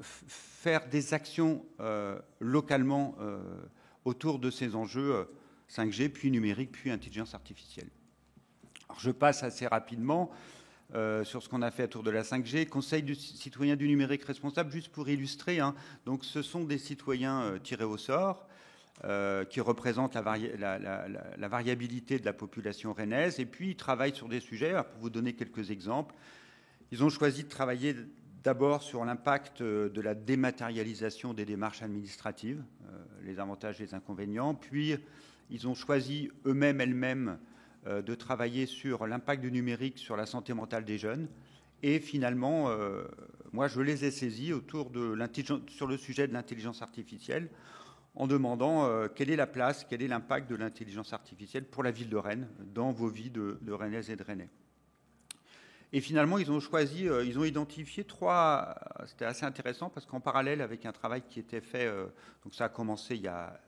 faire des actions localement autour de ces enjeux 5G, puis numérique, puis intelligence artificielle. Alors, je passe assez rapidement sur ce qu'on a fait autour de la 5G. Conseil du citoyen du numérique responsable, juste pour illustrer. Hein. Donc, ce sont des citoyens tirés au sort qui représentent la variabilité de la population rennaise. Et puis, ils travaillent sur des sujets. Alors, pour vous donner quelques exemples, ils ont choisi de travailler d'abord sur l'impact de la dématérialisation des démarches administratives, les avantages et les inconvénients. Puis, ils ont choisi eux-mêmes, elles-mêmes, de travailler sur l'impact du numérique sur la santé mentale des jeunes. Et finalement, moi, je les ai saisis sur le sujet de l'intelligence artificielle en demandant quelle est la place, quel est l'impact de l'intelligence artificielle pour la ville de Rennes, dans vos vies de Rennaises et de Rennais. Et finalement, ils ont identifié c'était assez intéressant parce qu'en parallèle avec un travail qui était fait, donc ça a commencé il y a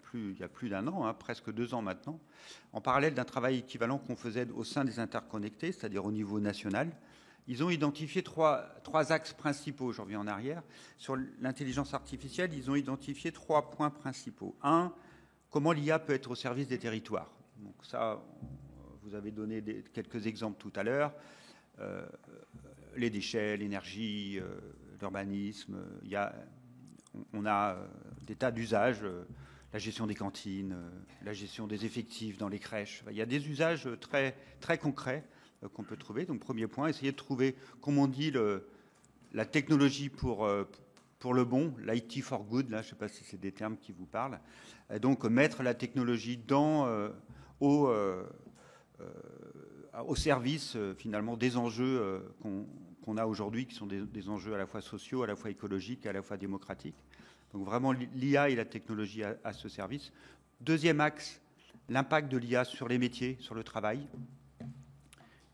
plus d'un an, hein, presque 2 ans maintenant, en parallèle d'un travail équivalent qu'on faisait au sein des interconnectés, c'est-à-dire au niveau national, ils ont identifié trois axes principaux. Je reviens en arrière. Sur l'intelligence artificielle, ils ont identifié 3 points principaux. 1, comment l'IA peut être au service des territoires. Donc ça, vous avez donné quelques exemples tout à l'heure. Les déchets, l'énergie, l'urbanisme. On a des tas d'usages, la gestion des cantines, la gestion des effectifs dans les crèches. Il y a des usages très, très concrets qu'on peut trouver. Donc, premier point, essayer de trouver, comme on dit, la technologie pour le bon, l'IT for good, là, je ne sais pas si c'est des termes qui vous parlent. Et donc, mettre la technologie au service, finalement, des enjeux qu'on a aujourd'hui, qui sont des enjeux à la fois sociaux, à la fois écologiques, à la fois démocratiques. Donc, vraiment, l'IA et la technologie à ce service. Deuxième axe, l'impact de l'IA sur les métiers, sur le travail.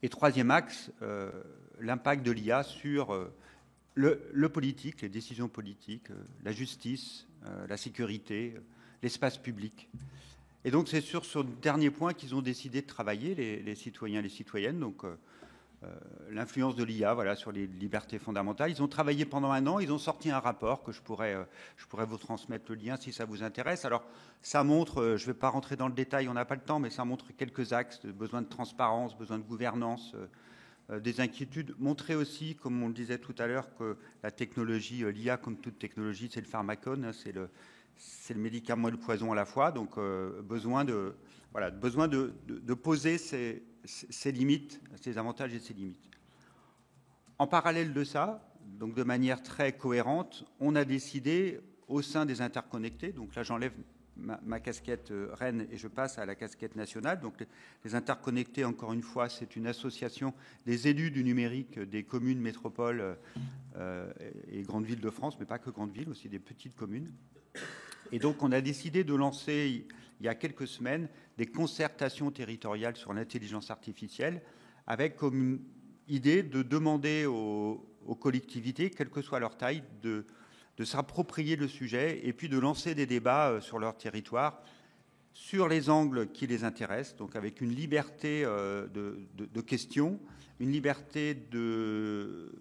Et troisième axe, l'impact de l'IA sur le politique, les décisions politiques, la justice, la sécurité, l'espace public. Et donc, c'est sur ce dernier point qu'ils ont décidé de travailler, les citoyens et les citoyennes. Donc, l'influence de l'IA, voilà, sur les libertés fondamentales. Ils ont travaillé pendant 1 an. Ils ont sorti un rapport que je pourrais vous transmettre le lien si ça vous intéresse. Alors, ça montre, je ne vais pas rentrer dans le détail, on n'a pas le temps, mais ça montre quelques axes, besoin de transparence, besoin de gouvernance, des inquiétudes. Montrer aussi, comme on le disait tout à l'heure, que la technologie, l'IA, comme toute technologie, c'est le pharmacone, hein, c'est le médicament et le poison à la fois. Donc, besoin de poser ses limites, ses avantages et ses limites. En parallèle de ça, donc de manière très cohérente, on a décidé au sein des interconnectés, donc là j'enlève ma casquette Rennes et je passe à la casquette nationale. Donc les interconnectés, encore une fois, c'est une association des élus du numérique des communes, métropoles et grandes villes de France, mais pas que grandes villes, aussi des petites communes. Et donc on a décidé de lancer il y a quelques semaines des concertations territoriales sur l'intelligence artificielle avec comme idée de demander aux collectivités, quelle que soit leur taille, de s'approprier le sujet et puis de lancer des débats sur leur territoire sur les angles qui les intéressent, donc avec une liberté de questions, une liberté de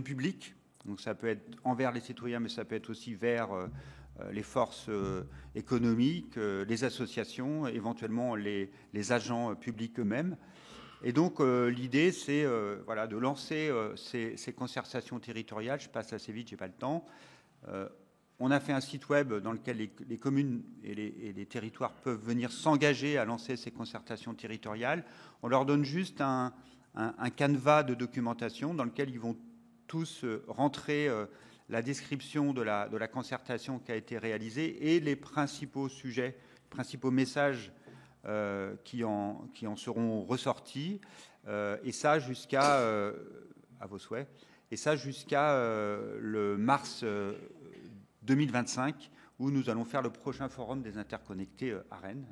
public. Donc ça peut être envers les citoyens, mais ça peut être aussi vers les forces économiques, les associations, éventuellement les agents publics eux-mêmes. Et donc l'idée, c'est voilà, de lancer ces concertations territoriales. Je passe assez vite, j'ai pas le temps. On a fait un site web dans lequel les communes et les territoires peuvent venir s'engager à lancer ces concertations territoriales. On leur donne juste un canevas de documentation dans lequel ils vont tous rentrer la description de la concertation qui a été réalisée et les principaux sujets, principaux messages qui en seront ressortis, et ça jusqu'à, à vos souhaits, et ça jusqu'à le mars 2025, où nous allons faire le prochain forum des interconnectés à Rennes.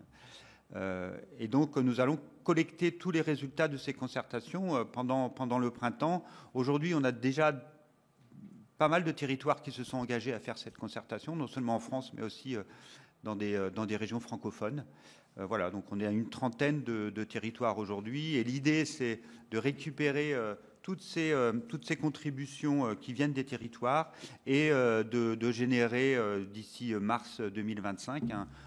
Et donc, nous allons collecter tous les résultats de ces concertations pendant le printemps. Aujourd'hui, on a déjà pas mal de territoires qui se sont engagés à faire cette concertation, non seulement en France, mais aussi dans des régions francophones. Voilà, donc on est à une trentaine de territoires aujourd'hui. Et l'idée, c'est de récupérer toutes ces contributions qui viennent des territoires et de générer d'ici mars 2025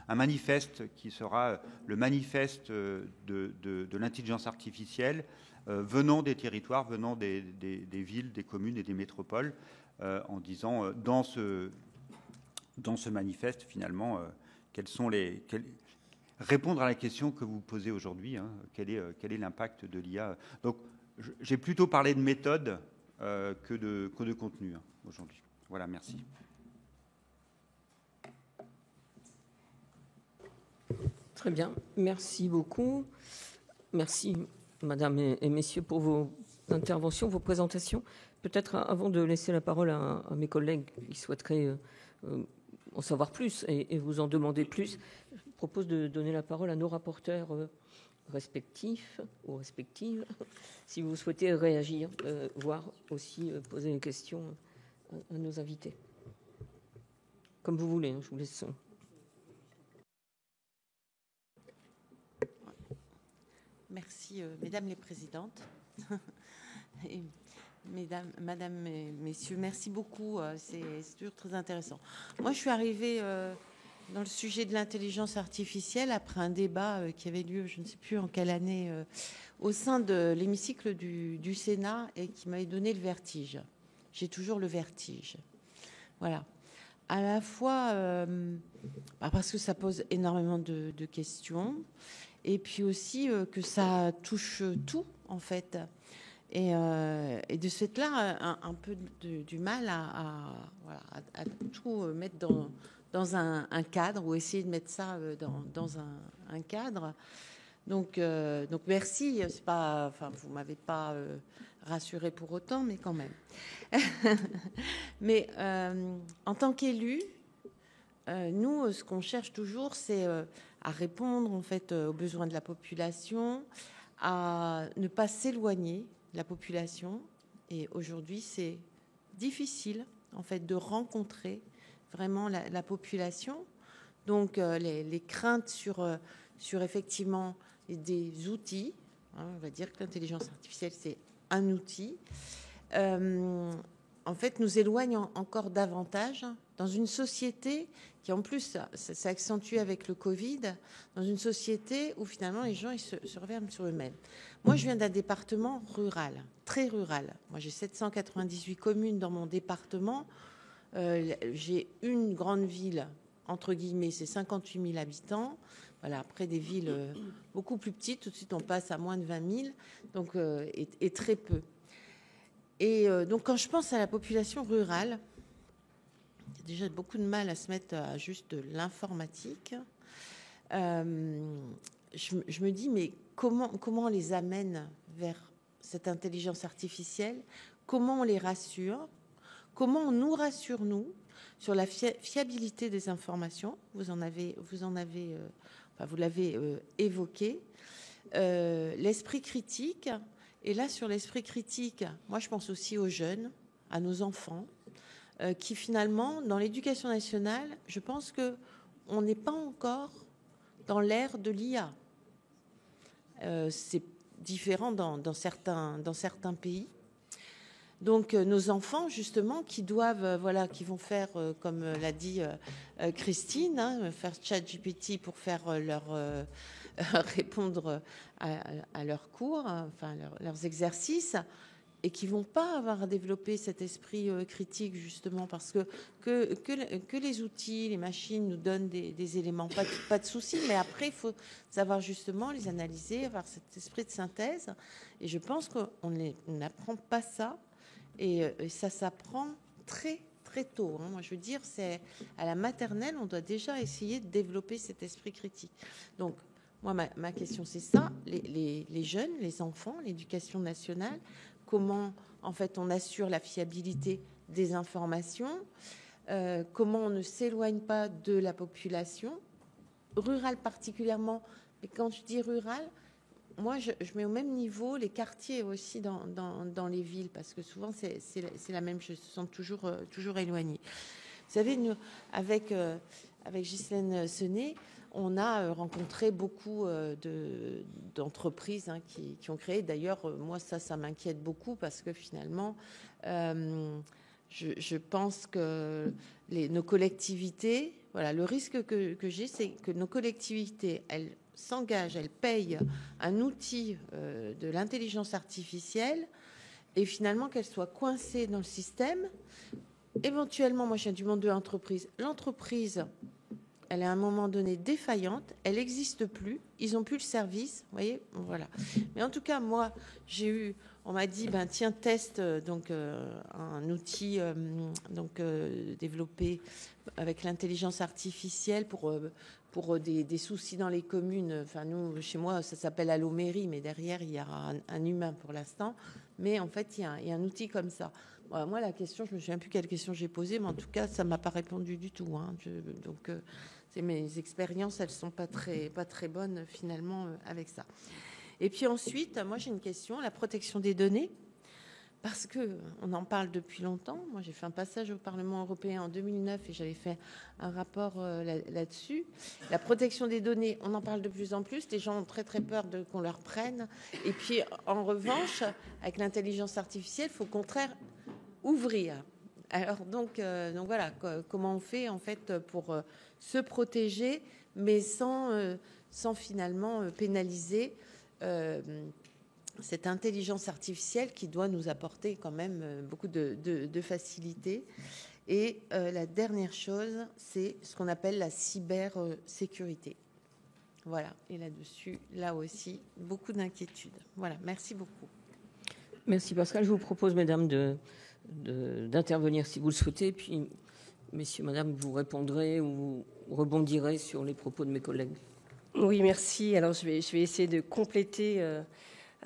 un manifeste qui sera le manifeste de l'intelligence artificielle venant des territoires, venant des villes, des communes et des métropoles, en disant dans ce manifeste finalement répondre à la question que vous posez aujourd'hui, hein, quel est l'impact de l'IA. Donc j'ai plutôt parlé de méthode que de contenu aujourd'hui. Voilà, merci. Très bien, merci beaucoup. Merci, Madame et Messieurs, pour vos interventions, vos présentations. Peut-être avant de laisser la parole à mes collègues qui souhaiteraient en savoir plus et vous en demander plus, je propose de donner la parole à nos rapporteurs respectifs ou respectives, si vous souhaitez réagir, voire aussi poser une question à nos invités. Comme vous voulez, hein, je vous laisse. Merci, Mesdames les Présidentes. Et Madame et Messieurs, merci beaucoup. C'est toujours très intéressant. Moi, je suis arrivée dans le sujet de l'intelligence artificielle après un débat qui avait lieu, je ne sais plus en quelle année, au sein de l'hémicycle du Sénat et qui m'avait donné le vertige. J'ai toujours le vertige. Voilà. à la fois parce que ça pose énormément de questions, et puis aussi que ça touche tout, en fait. Et de ce fait-là, un peu du mal à tout mettre dans un cadre, ou essayer de mettre ça dans un cadre. Donc merci. C'est pas, enfin, vous m'avez pas rassuré pour autant, mais quand même. Mais en tant qu'élu, nous, ce qu'on cherche toujours, c'est à répondre en fait aux besoins de la population, à ne pas s'éloigner de la population. Et aujourd'hui, c'est difficile en fait de rencontrer vraiment la population. Donc les craintes sur effectivement des outils, hein, on va dire que l'intelligence artificielle c'est un outil, en fait nous éloigne encore davantage dans une société qui en plus ça accentue avec le Covid, dans une société où finalement les gens ils se referment sur eux-mêmes. Moi je viens d'un département rural, très rural. Moi j'ai 798 communes dans mon département. J'ai une grande ville, entre guillemets, c'est 58 000 habitants. Voilà, après des villes beaucoup plus petites, tout de suite on passe à moins de 20 000, donc, et très peu. Et donc quand je pense à la population rurale, il y a déjà beaucoup de mal à se mettre à juste de l'informatique. Je me dis, mais comment on les amène vers cette intelligence artificielle? Comment on les rassure? Comment on nous rassure, nous, sur la fiabilité des informations? Vous l'avez évoqué. L'esprit critique. Et là, sur l'esprit critique, moi, je pense aussi aux jeunes, à nos enfants, qui finalement, dans l'éducation nationale, je pense qu'on n'est pas encore dans l'ère de l'IA. C'est différent dans certains pays. Donc nos enfants justement qui doivent qui vont faire comme l'a dit Christine, hein, faire ChatGPT pour faire répondre à leurs cours, enfin leurs exercices, et qui vont pas avoir développé cet esprit critique justement parce que les outils, les machines nous donnent des éléments, pas de souci, mais après il faut savoir justement les analyser, avoir cet esprit de synthèse, et je pense qu'on n'apprend pas ça. Et ça s'apprend très très tôt. Hein. Moi, je veux dire, c'est à la maternelle, on doit déjà essayer de développer cet esprit critique. Donc, moi, ma question, c'est ça les jeunes, les enfants, l'éducation nationale. Comment, en fait, on assure la fiabilité des informations? Comment on ne s'éloigne pas de la population rurale particulièrement? Mais quand je dis rurale, moi, je mets au même niveau les quartiers aussi dans les villes, parce que souvent, c'est la même chose, ils se sentent toujours éloignés. Vous savez, nous, avec Ghislaine Senet, on a rencontré beaucoup d'entreprises qui ont créé. D'ailleurs, moi, ça m'inquiète beaucoup, parce que finalement, je pense que nos collectivités, voilà, le risque que j'ai, c'est que nos collectivités, elles s'engagent, elles payent un outil de l'intelligence artificielle, et finalement qu'elles soient coincées dans le système. Éventuellement, moi je viens du monde de l'entreprise. L'entreprise, elle est à un moment donné défaillante, elle n'existe plus, ils n'ont plus le service, vous voyez, voilà. Mais en tout cas, moi, on m'a dit, tiens, teste un outil développé avec l'intelligence artificielle pour des soucis dans les communes. Enfin, nous, chez moi, ça s'appelle Allo Mairie, mais derrière, il y a un humain pour l'instant. Mais en fait, il y a un outil comme ça. Voilà, moi, la question, je ne me souviens plus quelle question j'ai posée, mais en tout cas, ça ne m'a pas répondu du tout. Hein. Donc, mes expériences, elles ne sont pas très bonnes, finalement, avec ça. Et puis ensuite, moi, j'ai une question, la protection des données. Parce qu'on en parle depuis longtemps. Moi, j'ai fait un passage au Parlement européen en 2009 et j'avais fait un rapport là-dessus. La protection des données, on en parle de plus en plus. Les gens ont très, très peur qu'on leur prenne. Et puis, en revanche, avec l'intelligence artificielle, il faut au contraire ouvrir. Alors, donc voilà, comment on fait, en fait, pour se protéger, mais sans finalement pénaliser cette intelligence artificielle qui doit nous apporter quand même beaucoup de facilité. Et la dernière chose, c'est ce qu'on appelle la cybersécurité. Voilà, et là-dessus, là aussi, beaucoup d'inquiétudes. Voilà, merci beaucoup. Merci Pascal. Je vous propose, mesdames, d'intervenir si vous le souhaitez, puis messieurs, madame, vous répondrez ou rebondirez sur les propos de mes collègues. Oui, merci. Alors, je vais essayer de compléter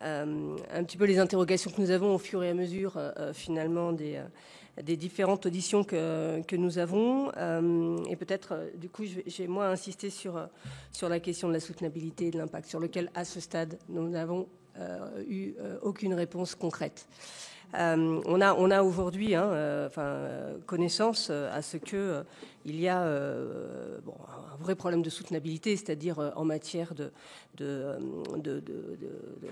un petit peu les interrogations que nous avons au fur et à mesure, finalement, des différentes auditions que nous avons. Et peut-être, du coup, je vais moi insister sur la question de la soutenabilité et de l'impact, sur lequel, à ce stade, nous n'avons eu aucune réponse concrète. On a aujourd'hui connaissance à ce que il y a un vrai problème de soutenabilité, c'est-à-dire en matière de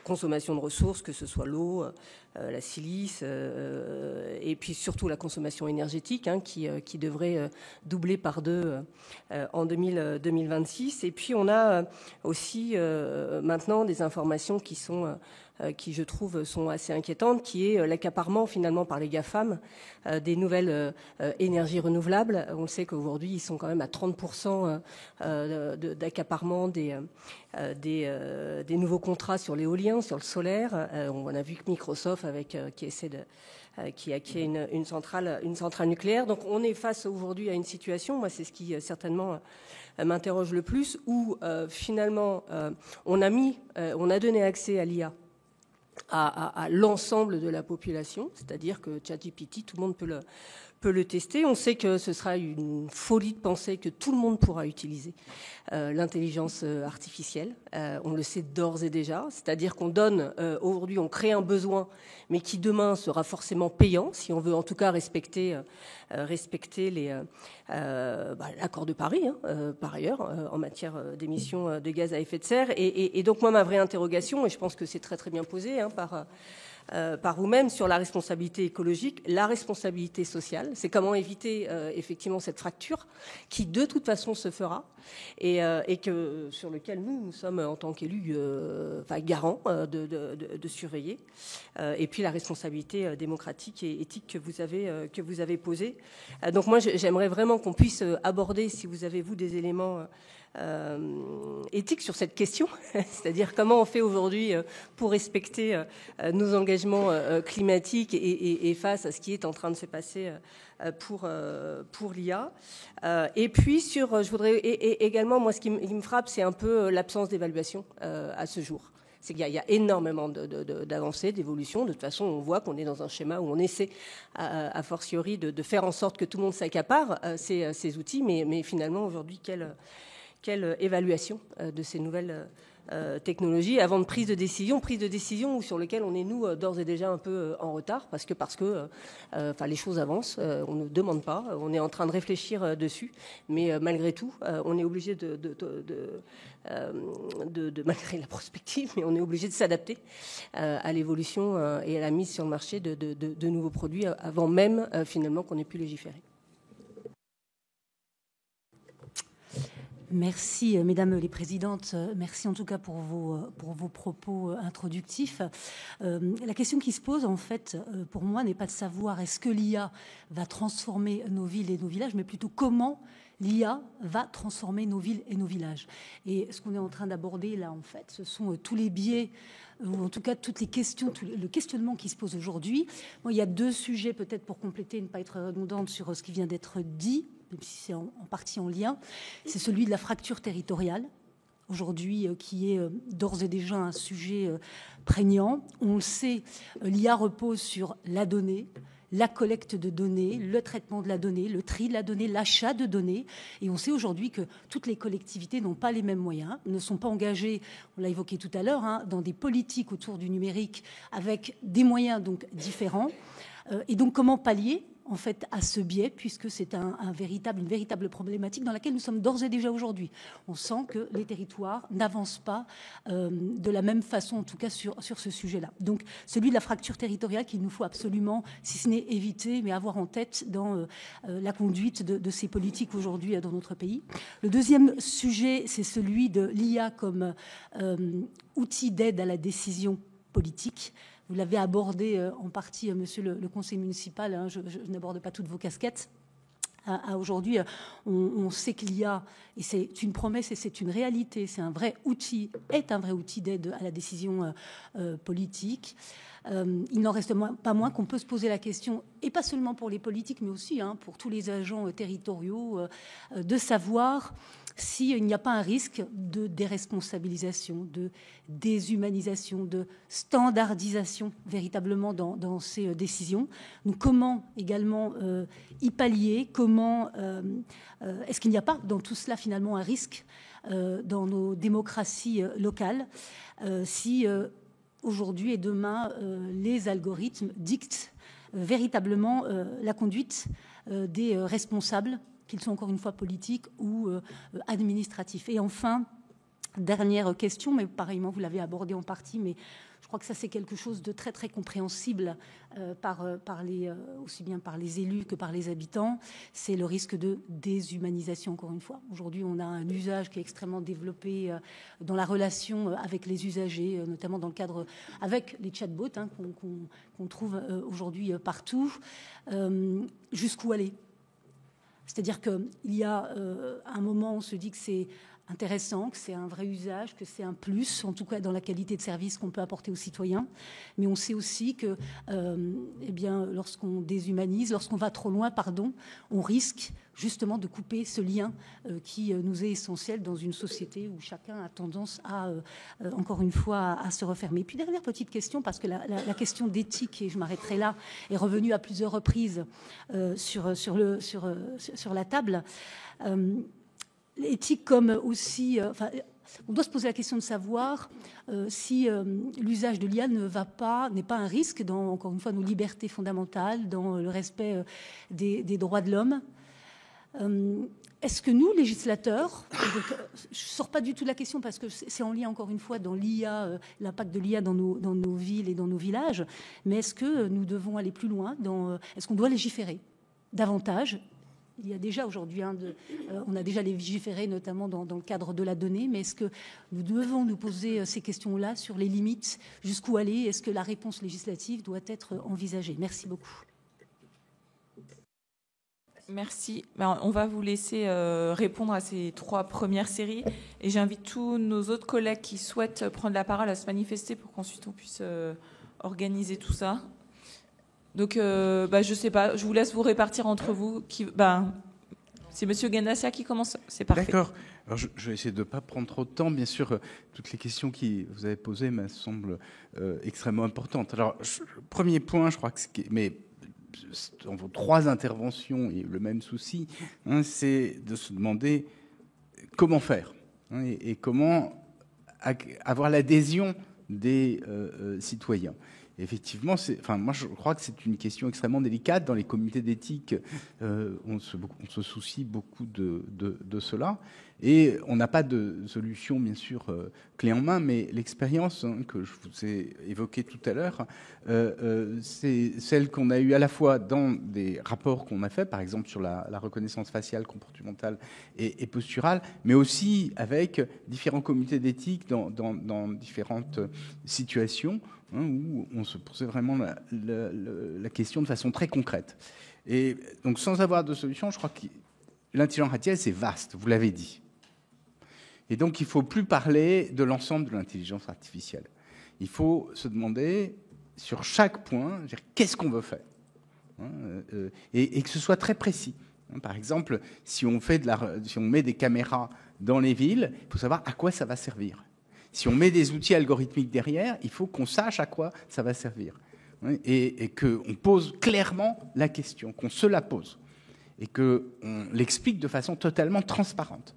consommation de ressources, que ce soit l'eau, la silice, et puis surtout la consommation énergétique qui devrait doubler par 2 en 2026. Et puis on a aussi maintenant des informations qui, je trouve, sont assez inquiétantes, qui est l'accaparement finalement par les GAFAM des nouvelles énergies renouvelables. On le sait qu'aujourd'hui, ils sont quand même à 30% d'accaparement des nouveaux contrats sur l'éolien, sur le solaire. On a vu que Microsoft, qui a une centrale nucléaire. Donc on est face aujourd'hui à une situation, moi c'est ce qui certainement m'interroge le plus, où finalement on a donné accès à l'IA à l'ensemble de la population, c'est-à-dire que ChatGPT, tout le monde peut le tester. On sait que ce sera une folie de penser que tout le monde pourra utiliser l'intelligence artificielle. On le sait d'ores et déjà, c'est-à-dire qu'on donne, aujourd'hui, on crée un besoin, mais qui demain sera forcément payant, si on veut en tout cas respecter l'accord de Paris, par ailleurs, en matière d'émissions de gaz à effet de serre. Et donc moi, ma vraie interrogation, et je pense que c'est très très bien posé par vous-même, sur la responsabilité écologique, la responsabilité sociale. C'est comment éviter effectivement cette fracture qui de toute façon se fera et sur lequel nous sommes en tant qu'élus garants de surveiller. Et puis la responsabilité démocratique et éthique que vous avez posée. Donc moi j'aimerais vraiment qu'on puisse aborder, si vous avez vous des éléments éthique sur cette question, c'est-à-dire comment on fait aujourd'hui pour respecter nos engagements climatiques et face à ce qui est en train de se passer pour l'IA. Et puis je voudrais également, moi ce qui me frappe, c'est un peu l'absence d'évaluation à ce jour. C'est qu'il y a énormément d'avancées, d'évolutions. De toute façon, on voit qu'on est dans un schéma où on essaie, a fortiori, de faire en sorte que tout le monde s'accapare ces outils, mais finalement, aujourd'hui, quelle évaluation de ces nouvelles technologies avant de prise de décision sur lesquelles on est, nous, d'ores et déjà un peu en retard, parce que les choses avancent, on ne demande pas, on est en train de réfléchir dessus, mais malgré tout, on est obligé malgré la prospective, mais on est obligé de s'adapter à l'évolution et à la mise sur le marché de nouveaux produits avant même, finalement, qu'on ait pu légiférer. Merci, mesdames les présidentes. Merci en tout cas pour vos propos introductifs. La question qui se pose, en fait, pour moi, n'est pas de savoir est-ce que l'IA va transformer nos villes et nos villages, mais plutôt comment l'IA va transformer nos villes et nos villages. Et ce qu'on est en train d'aborder là, en fait, ce sont tous les biais, ou en tout cas toutes les questions, le questionnement qui se pose aujourd'hui. Bon, il y a 2 sujets peut-être pour compléter, ne pas être redondante sur ce qui vient d'être dit, même si c'est en partie en lien. C'est celui de la fracture territoriale, aujourd'hui, qui est d'ores et déjà un sujet prégnant. On le sait, l'IA repose sur la donnée, la collecte de données, le traitement de la donnée, le tri de la donnée, l'achat de données. Et on sait aujourd'hui que toutes les collectivités n'ont pas les mêmes moyens, ne sont pas engagées, on l'a évoqué tout à l'heure, dans des politiques autour du numérique avec des moyens donc différents. Et donc comment pallier en fait à ce biais, puisque c'est une véritable problématique dans laquelle nous sommes d'ores et déjà aujourd'hui. On sent que les territoires n'avancent pas de la même façon, en tout cas sur ce sujet-là. Donc celui de la fracture territoriale qu'il nous faut absolument, si ce n'est éviter, mais avoir en tête dans la conduite de ces politiques aujourd'hui dans notre pays. Le deuxième sujet, c'est celui de l'IA comme outil d'aide à la décision politique. Vous l'avez abordé en partie, monsieur le conseiller municipal, je n'aborde pas toutes vos casquettes. Aujourd'hui, on sait qu'il y a, et c'est une promesse et c'est une réalité, c'est un vrai outil d'aide à la décision politique. Il n'en reste pas moins qu'on peut se poser la question, et pas seulement pour les politiques, mais aussi pour tous les agents territoriaux, de savoir s'il n'y a pas un risque de déresponsabilisation, de déshumanisation, de standardisation véritablement dans ces décisions. Donc comment également y pallier, comment est-ce qu'il n'y a pas dans tout cela finalement un risque dans nos démocraties locales si aujourd'hui et demain les algorithmes dictent véritablement la conduite des responsables, qu'ils soient encore une fois politiques ou administratifs. Et enfin, dernière question, mais pareillement vous l'avez abordé en partie, mais je crois que ça c'est quelque chose de très très compréhensible aussi bien par les élus que par les habitants, c'est le risque de déshumanisation encore une fois. Aujourd'hui on a un usage qui est extrêmement développé dans la relation avec les usagers, notamment dans le cadre avec les chatbots qu'on trouve aujourd'hui partout. Jusqu'où aller ? C'est-à-dire qu'il y a un moment où on se dit que c'est intéressant, que c'est un vrai usage, que c'est un plus, en tout cas dans la qualité de service qu'on peut apporter aux citoyens. Mais on sait aussi que lorsqu'on déshumanise, lorsqu'on va trop loin, on risque justement de couper ce lien qui nous est essentiel dans une société où chacun a tendance à, encore une fois, à se refermer. Et puis dernière petite question, parce que la question d'éthique, et je m'arrêterai là, est revenue à plusieurs reprises sur la table. L'éthique comme aussi... on doit se poser la question de savoir si l'usage de l'IA n'est pas un risque dans, encore une fois, nos libertés fondamentales, dans le respect des droits de l'homme. Est-ce que nous, législateurs, je ne sors pas du tout de la question parce que c'est en lien, encore une fois, dans l'IA, l'impact de l'IA dans nos villes et dans nos villages, mais est-ce que nous devons aller plus loin est-ce qu'on doit légiférer davantage ? Il y a déjà aujourd'hui, on a déjà légiféré, notamment dans le cadre de la donnée, mais est-ce que nous devons nous poser ces questions-là sur les limites, jusqu'où aller ? Est-ce que la réponse législative doit être envisagée ? Merci beaucoup. Merci. On va vous laisser répondre à ces 3 premières séries et j'invite tous nos autres collègues qui souhaitent prendre la parole à se manifester pour qu'ensuite on puisse organiser tout ça. Donc, je ne sais pas, je vous laisse vous répartir entre vous. C'est M. Ganassia qui commence, c'est parfait. D'accord. Alors, je vais essayer de ne pas prendre trop de temps. Bien sûr, toutes les questions que vous avez posées me semblent extrêmement importantes. Alors, premier point, je crois que mais dans vos 3 interventions, il y a eu le même souci, c'est de se demander comment faire et comment avoir l'adhésion des citoyens. Effectivement, moi je crois que c'est une question extrêmement délicate. Dans les comités d'éthique, on se soucie beaucoup de cela. Et on n'a pas de solution, bien sûr, clé en main, mais l'expérience que je vous ai évoquée tout à l'heure, c'est celle qu'on a eue à la fois dans des rapports qu'on a faits, par exemple sur la reconnaissance faciale, comportementale et posturale, mais aussi avec différents comités d'éthique dans différentes situations, où on se posait vraiment la question de façon très concrète. Et donc, sans avoir de solution, je crois que l'intelligence artificielle, c'est vaste, vous l'avez dit. Et donc, il ne faut plus parler de l'ensemble de l'intelligence artificielle. Il faut se demander, sur chaque point, qu'est-ce qu'on veut faire, et que ce soit très précis. Par exemple, si on met des caméras dans les villes, il faut savoir à quoi ça va servir. Si on met des outils algorithmiques derrière, il faut qu'on sache à quoi ça va servir. Et qu'on pose clairement la question, qu'on se la pose. Et qu'on l'explique de façon totalement transparente.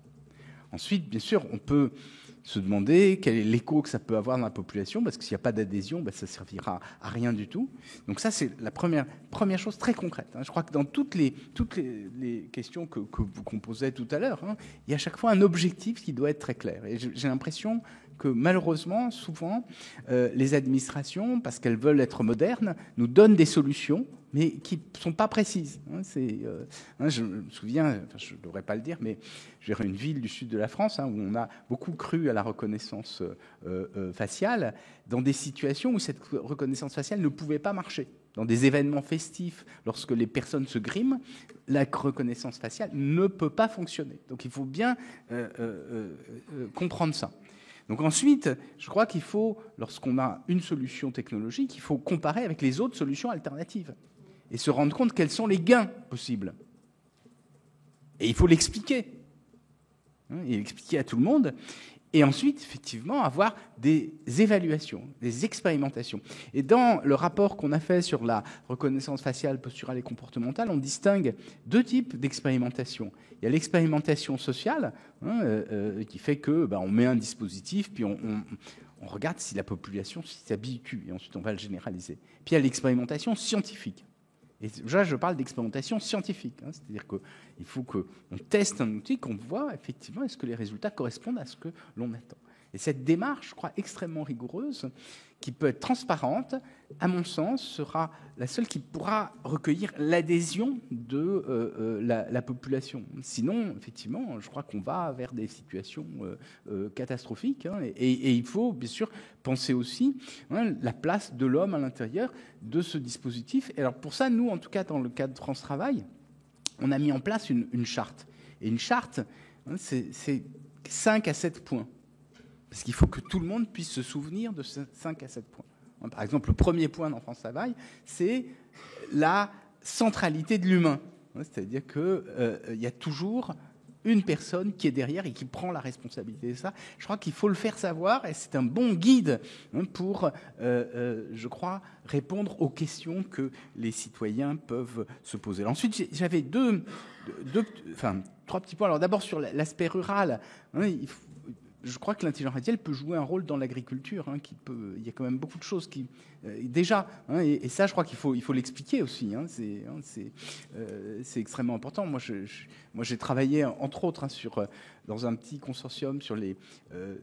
Ensuite, bien sûr, on peut se demander quel est l'écho que ça peut avoir dans la population, parce que s'il n'y a pas d'adhésion, ça ne servira à rien du tout. Donc ça, c'est la première chose très concrète. Je crois que dans toutes les questions qu'on posait tout à l'heure, il y a à chaque fois un objectif qui doit être très clair. Et j'ai l'impression que malheureusement, souvent, les administrations, parce qu'elles veulent être modernes, nous donnent des solutions, mais qui ne sont pas précises. Je me souviens, je ne devrais pas le dire, mais j'ai une ville du sud de la France où on a beaucoup cru à la reconnaissance faciale, dans des situations où cette reconnaissance faciale ne pouvait pas marcher. dans des événements festifs, lorsque les personnes se griment, la reconnaissance faciale ne peut pas fonctionner. Donc il faut bien comprendre ça. Donc ensuite, je crois qu'il faut, lorsqu'on a une solution technologique, il faut comparer avec les autres solutions alternatives et se rendre compte quels sont les gains possibles. Et il faut l'expliquer. Et l'expliquer à tout le monde. Et ensuite, effectivement, avoir des évaluations, des expérimentations. Et dans le rapport qu'on a fait sur la reconnaissance faciale, posturale et comportementale, on distingue 2 types d'expérimentation. Il y a l'expérimentation sociale, qui fait que on met un dispositif, puis on regarde si la population s'habitue, et ensuite on va le généraliser. Puis il y a l'expérimentation scientifique. Et là, je parle d'expérimentation scientifique. C'est-à-dire qu'il faut qu'on teste un outil, qu'on voit effectivement est-ce que les résultats correspondent à ce que l'on attend. Et cette démarche, je crois, extrêmement rigoureuse, qui peut être transparente, à mon sens, sera la seule qui pourra recueillir l'adhésion de la population. Sinon, effectivement, je crois qu'on va vers des situations catastrophiques. Et il faut, bien sûr, penser aussi la place de l'homme à l'intérieur de ce dispositif. Et alors, pour ça, nous, en tout cas, dans le cadre de France Travail, on a mis en place une charte. Et une charte, c'est 5 à 7 points. Parce qu'il faut que tout le monde puisse se souvenir de ces 5 à 7 points. Par exemple, le premier point dans France Travail, c'est la centralité de l'humain. C'est-à-dire qu'il y a toujours une personne qui est derrière et qui prend la responsabilité de ça. Je crois qu'il faut le faire savoir et c'est un bon guide pour, je crois, répondre aux questions que les citoyens peuvent se poser. Alors ensuite, j'avais 3 petits points. Alors d'abord sur l'aspect rural, je crois que l'intelligence artificielle peut jouer un rôle dans l'agriculture. Il y a quand même beaucoup de choses qui déjà, et ça, je crois qu'il faut l'expliquer aussi. C'est extrêmement important. Moi, j'ai travaillé entre autres dans un petit consortium sur les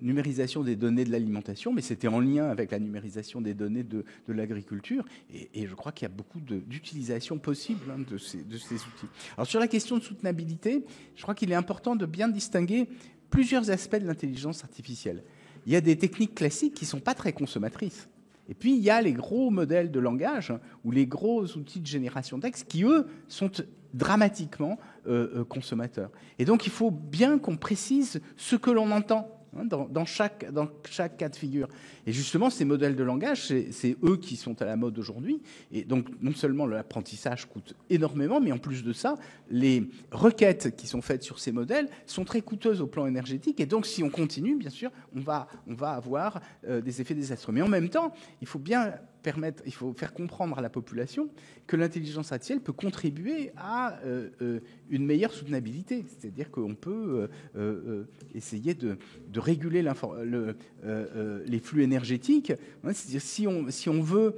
numérisations des données de l'alimentation, mais c'était en lien avec la numérisation des données de l'agriculture. Et je crois qu'il y a beaucoup d'utilisation possible de ces outils. Alors sur la question de soutenabilité, je crois qu'il est important de bien distinguer plusieurs aspects de l'intelligence artificielle. Il y a des techniques classiques qui ne sont pas très consommatrices. Et puis, il y a les gros modèles de langage ou les gros outils de génération de texte qui, eux, sont dramatiquement consommateurs. Et donc, il faut bien qu'on précise ce que l'on entend dans chaque cas de figure. Et justement, ces modèles de langage, c'est eux qui sont à la mode aujourd'hui. Et donc, non seulement l'apprentissage coûte énormément, mais en plus de ça, les requêtes qui sont faites sur ces modèles sont très coûteuses au plan énergétique. Et donc, si on continue, bien sûr, on va avoir des effets désastreux. Mais en même temps, il faut faire comprendre à la population que l'intelligence artificielle peut contribuer à une meilleure soutenabilité. C'est-à-dire qu'on peut essayer de réguler les flux énergétiques. C'est-à-dire si on veut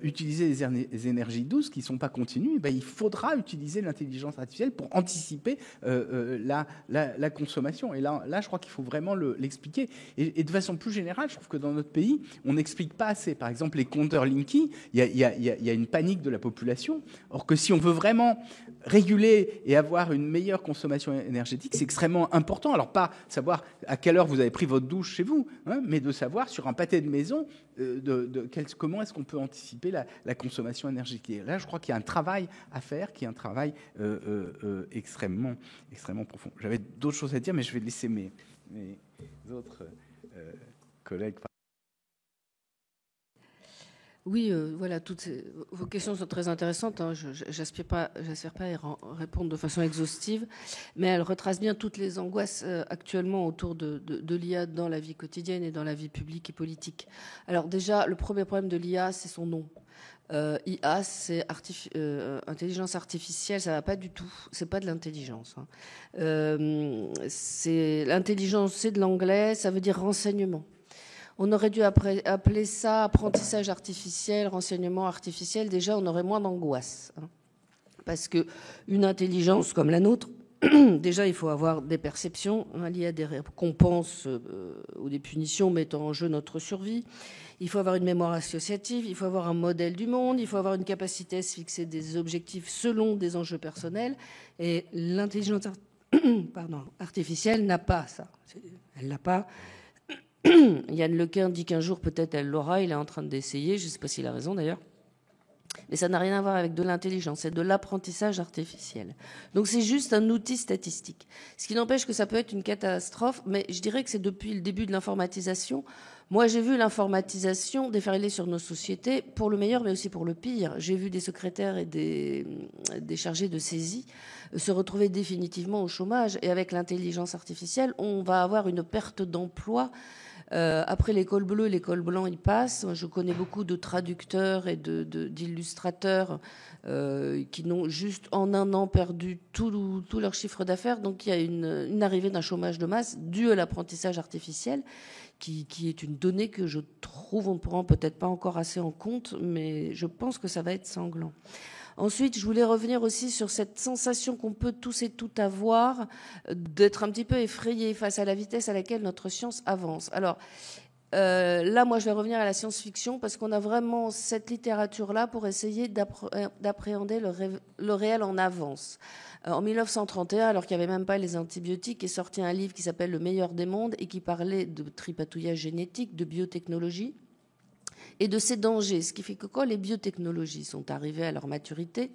utiliser les énergies douces qui ne sont pas continues, il faudra utiliser l'intelligence artificielle pour anticiper la consommation. Et là, je crois qu'il faut vraiment l'expliquer. Et de façon plus générale, je trouve que dans notre pays, on n'explique pas assez. Par exemple, les compteurs Linky, il y a une panique de la population. Or que si on veut vraiment réguler et avoir une meilleure consommation énergétique, c'est extrêmement important. Alors pas savoir à quelle heure vous avez pris votre douche chez vous, mais de savoir sur un pâté de maison comment est-ce qu'on peut anticiper la consommation énergétique. Et là, je crois qu'il y a un travail à faire, qui est un travail extrêmement profond. J'avais d'autres choses à dire, mais je vais laisser mes autres collègues. Oui, voilà, vos questions sont très intéressantes. Je n'aspire pas à y répondre de façon exhaustive, mais elles retracent bien toutes les angoisses actuellement autour de l'IA dans la vie quotidienne et dans la vie publique et politique. Alors déjà, le premier problème de l'IA, c'est son nom. IA, c'est intelligence artificielle, ça va pas du tout. C'est pas de l'intelligence. L'intelligence, c'est de l'anglais, ça veut dire renseignement. On aurait dû appeler ça apprentissage artificiel, renseignement artificiel. Déjà, on aurait moins d'angoisse. Parce qu'une intelligence comme la nôtre, déjà, il faut avoir des perceptions liées à des récompenses ou des punitions mettant en jeu notre survie. Il faut avoir une mémoire associative, il faut avoir un modèle du monde, il faut avoir une capacité à se fixer des objectifs selon des enjeux personnels. Et l'intelligence artificielle n'a pas ça. Elle n'a pas. Yann Lequin dit qu'un jour, peut-être, elle l'aura. Il est en train d'essayer. Je ne sais pas s'il a raison, d'ailleurs. Mais ça n'a rien à voir avec de l'intelligence, c'est de l'apprentissage artificiel. Donc c'est juste un outil statistique. Ce qui n'empêche que ça peut être une catastrophe, mais je dirais que c'est depuis le début de l'informatisation. Moi, j'ai vu l'informatisation déferler sur nos sociétés, pour le meilleur, mais aussi pour le pire. J'ai vu des secrétaires et des chargés de saisie se retrouver définitivement au chômage. Et avec l'intelligence artificielle, on va avoir une perte d'emploi. Après l'école bleue, l'école blanc, il passe. Je connais beaucoup de traducteurs et d'illustrateurs qui n'ont juste en un an perdu tout leur chiffre d'affaires. Donc il y a une arrivée d'un chômage de masse dû à l'apprentissage artificiel, qui est une donnée que je trouve on ne prend peut-être pas encore assez en compte, mais je pense que ça va être sanglant. Ensuite, je voulais revenir aussi sur cette sensation qu'on peut tous et toutes avoir d'être un petit peu effrayé face à la vitesse à laquelle notre science avance. Alors, là, moi, je vais revenir à la science-fiction parce qu'on a vraiment cette littérature-là pour essayer d'appréhender le réel en avance. En 1931, alors qu'il n'y avait même pas les antibiotiques, est sorti un livre qui s'appelle Le meilleur des mondes et qui parlait de tripatouillage génétique, de biotechnologie et de ses dangers. Ce qui fait que quand les biotechnologies sont arrivées à leur maturité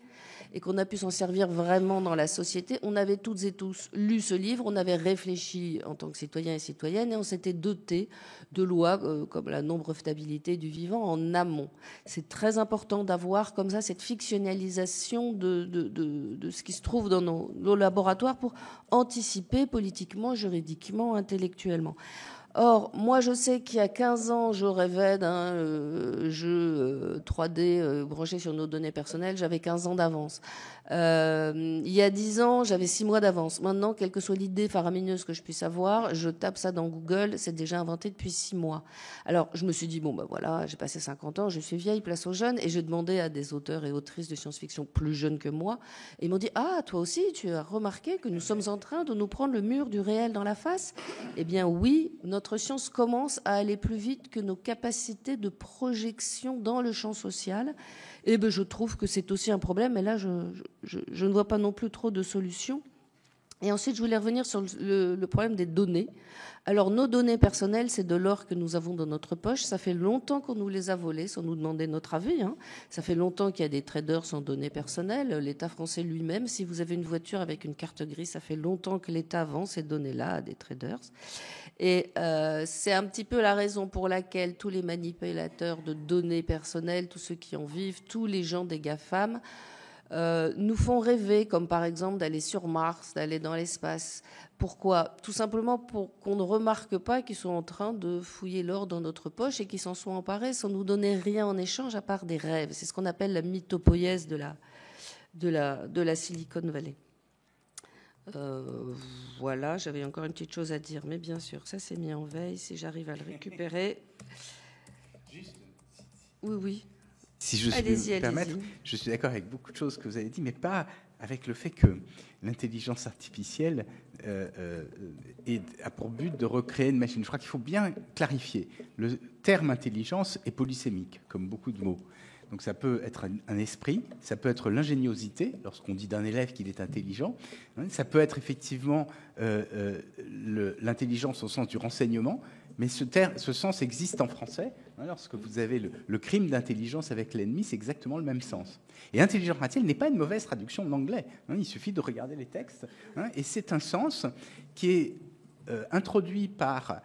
et qu'on a pu s'en servir vraiment dans la société, on avait toutes et tous lu ce livre, on avait réfléchi en tant que citoyens et citoyennes et on s'était doté de lois comme la non-brevetabilité du vivant en amont. C'est très important d'avoir comme ça cette fictionnalisation de ce qui se trouve dans nos laboratoires pour anticiper politiquement, juridiquement, intellectuellement. Or, moi, je sais qu'il y a 15 ans, je rêvais d'un jeu 3D branché sur nos données personnelles. J'avais 15 ans d'avance. Il y a 10 ans, j'avais 6 mois d'avance. Maintenant, quelle que soit l'idée faramineuse que je puisse avoir, je tape ça dans Google. C'est déjà inventé depuis 6 mois. Alors, je me suis dit, bon, ben voilà, j'ai passé 50 ans, je suis vieille, place aux jeunes. Et j'ai demandé à des auteurs et autrices de science-fiction plus jeunes que moi. Et ils m'ont dit, ah, toi aussi, tu as remarqué que nous sommes en train de nous prendre le mur du réel dans la face? Eh bien, oui, notre science commence à aller plus vite que nos capacités de projection dans le champ social. Et ben, je trouve que c'est aussi un problème. Et là, je ne vois pas non plus trop de solutions. Et ensuite, je voulais revenir sur le problème des données. Alors, nos données personnelles, c'est de l'or que nous avons dans notre poche. Ça fait longtemps qu'on nous les a volées sans nous demander notre avis. Ça fait longtemps qu'il y a des traders sans données personnelles. L'État français lui-même, si vous avez une voiture avec une carte grise, ça fait longtemps que l'État vend ces données-là à des traders. Et c'est un petit peu la raison pour laquelle tous les manipulateurs de données personnelles, tous ceux qui en vivent, tous les gens des GAFAM, nous font rêver, comme par exemple d'aller sur Mars, d'aller dans l'espace. Pourquoi? Tout simplement pour qu'on ne remarque pas qu'ils sont en train de fouiller l'or dans notre poche et qu'ils s'en soient emparés sans nous donner rien en échange à part des rêves. C'est ce qu'on appelle la mythopoïèse de la Silicon Valley. Voilà, j'avais encore une petite chose à dire, mais bien sûr, ça c'est mis en veille, si j'arrive à le récupérer. Oui. Si je puis me permettre, je suis d'accord avec beaucoup de choses que vous avez dit, mais pas avec le fait que l'intelligence artificielle a pour but de recréer une machine. Je crois qu'il faut bien clarifier. Le terme intelligence est polysémique, comme beaucoup de mots. Donc ça peut être un esprit, ça peut être l'ingéniosité, lorsqu'on dit d'un élève qu'il est intelligent. Ça peut être effectivement l'intelligence au sens du renseignement, mais ce sens existe en français. Lorsque vous avez le crime d'intelligence avec l'ennemi, c'est exactement le même sens. Et intelligence artificielle n'est pas une mauvaise traduction de l'anglais. Il suffit de regarder les textes. Et c'est un sens qui est introduit par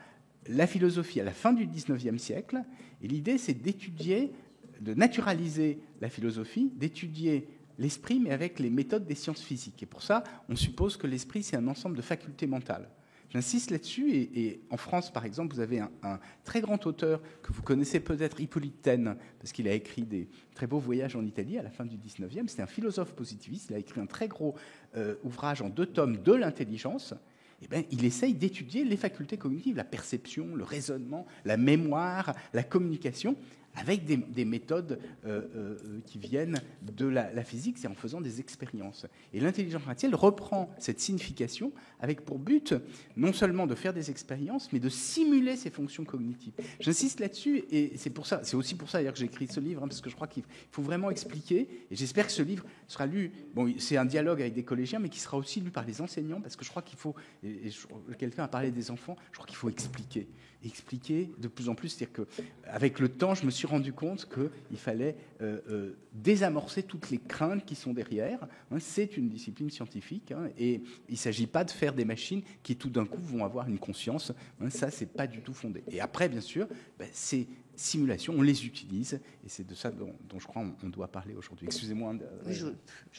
la philosophie à la fin du XIXe siècle. Et l'idée, c'est de naturaliser la philosophie, d'étudier l'esprit, mais avec les méthodes des sciences physiques. Et pour ça, on suppose que l'esprit, c'est un ensemble de facultés mentales. J'insiste là-dessus, et en France, par exemple, vous avez un très grand auteur que vous connaissez peut-être, Hippolyte Taine, parce qu'il a écrit des très beaux voyages en Italie à la fin du 19e. C'était un philosophe positiviste, il a écrit un très gros ouvrage en 2 tomes de l'intelligence. Il essaye d'étudier les facultés cognitives, la perception, le raisonnement, la mémoire, la communication, avec des méthodes qui viennent de la physique, c'est en faisant des expériences. Et l'intelligence artificielle reprend cette signification avec pour but non seulement de faire des expériences, mais de simuler ses fonctions cognitives. J'insiste là-dessus, et c'est aussi pour ça d'ailleurs que j'ai écrit ce livre, parce que je crois qu'il faut vraiment expliquer, et j'espère que ce livre sera lu, bon, c'est un dialogue avec des collégiens, mais qui sera aussi lu par les enseignants, parce que je crois qu'il faut, quelqu'un a parlé des enfants, je crois qu'il faut expliquer de plus en plus, c'est-à-dire qu'avec le temps, je me suis suis rendu compte qu'il fallait désamorcer toutes les craintes qui sont derrière. C'est une discipline scientifique, et il ne s'agit pas de faire des machines qui tout d'un coup vont avoir une conscience. Ça, c'est pas du tout fondé. Et après, bien sûr, ces simulations, on les utilise, et c'est de ça dont je crois on doit parler aujourd'hui. Excusez-moi. Je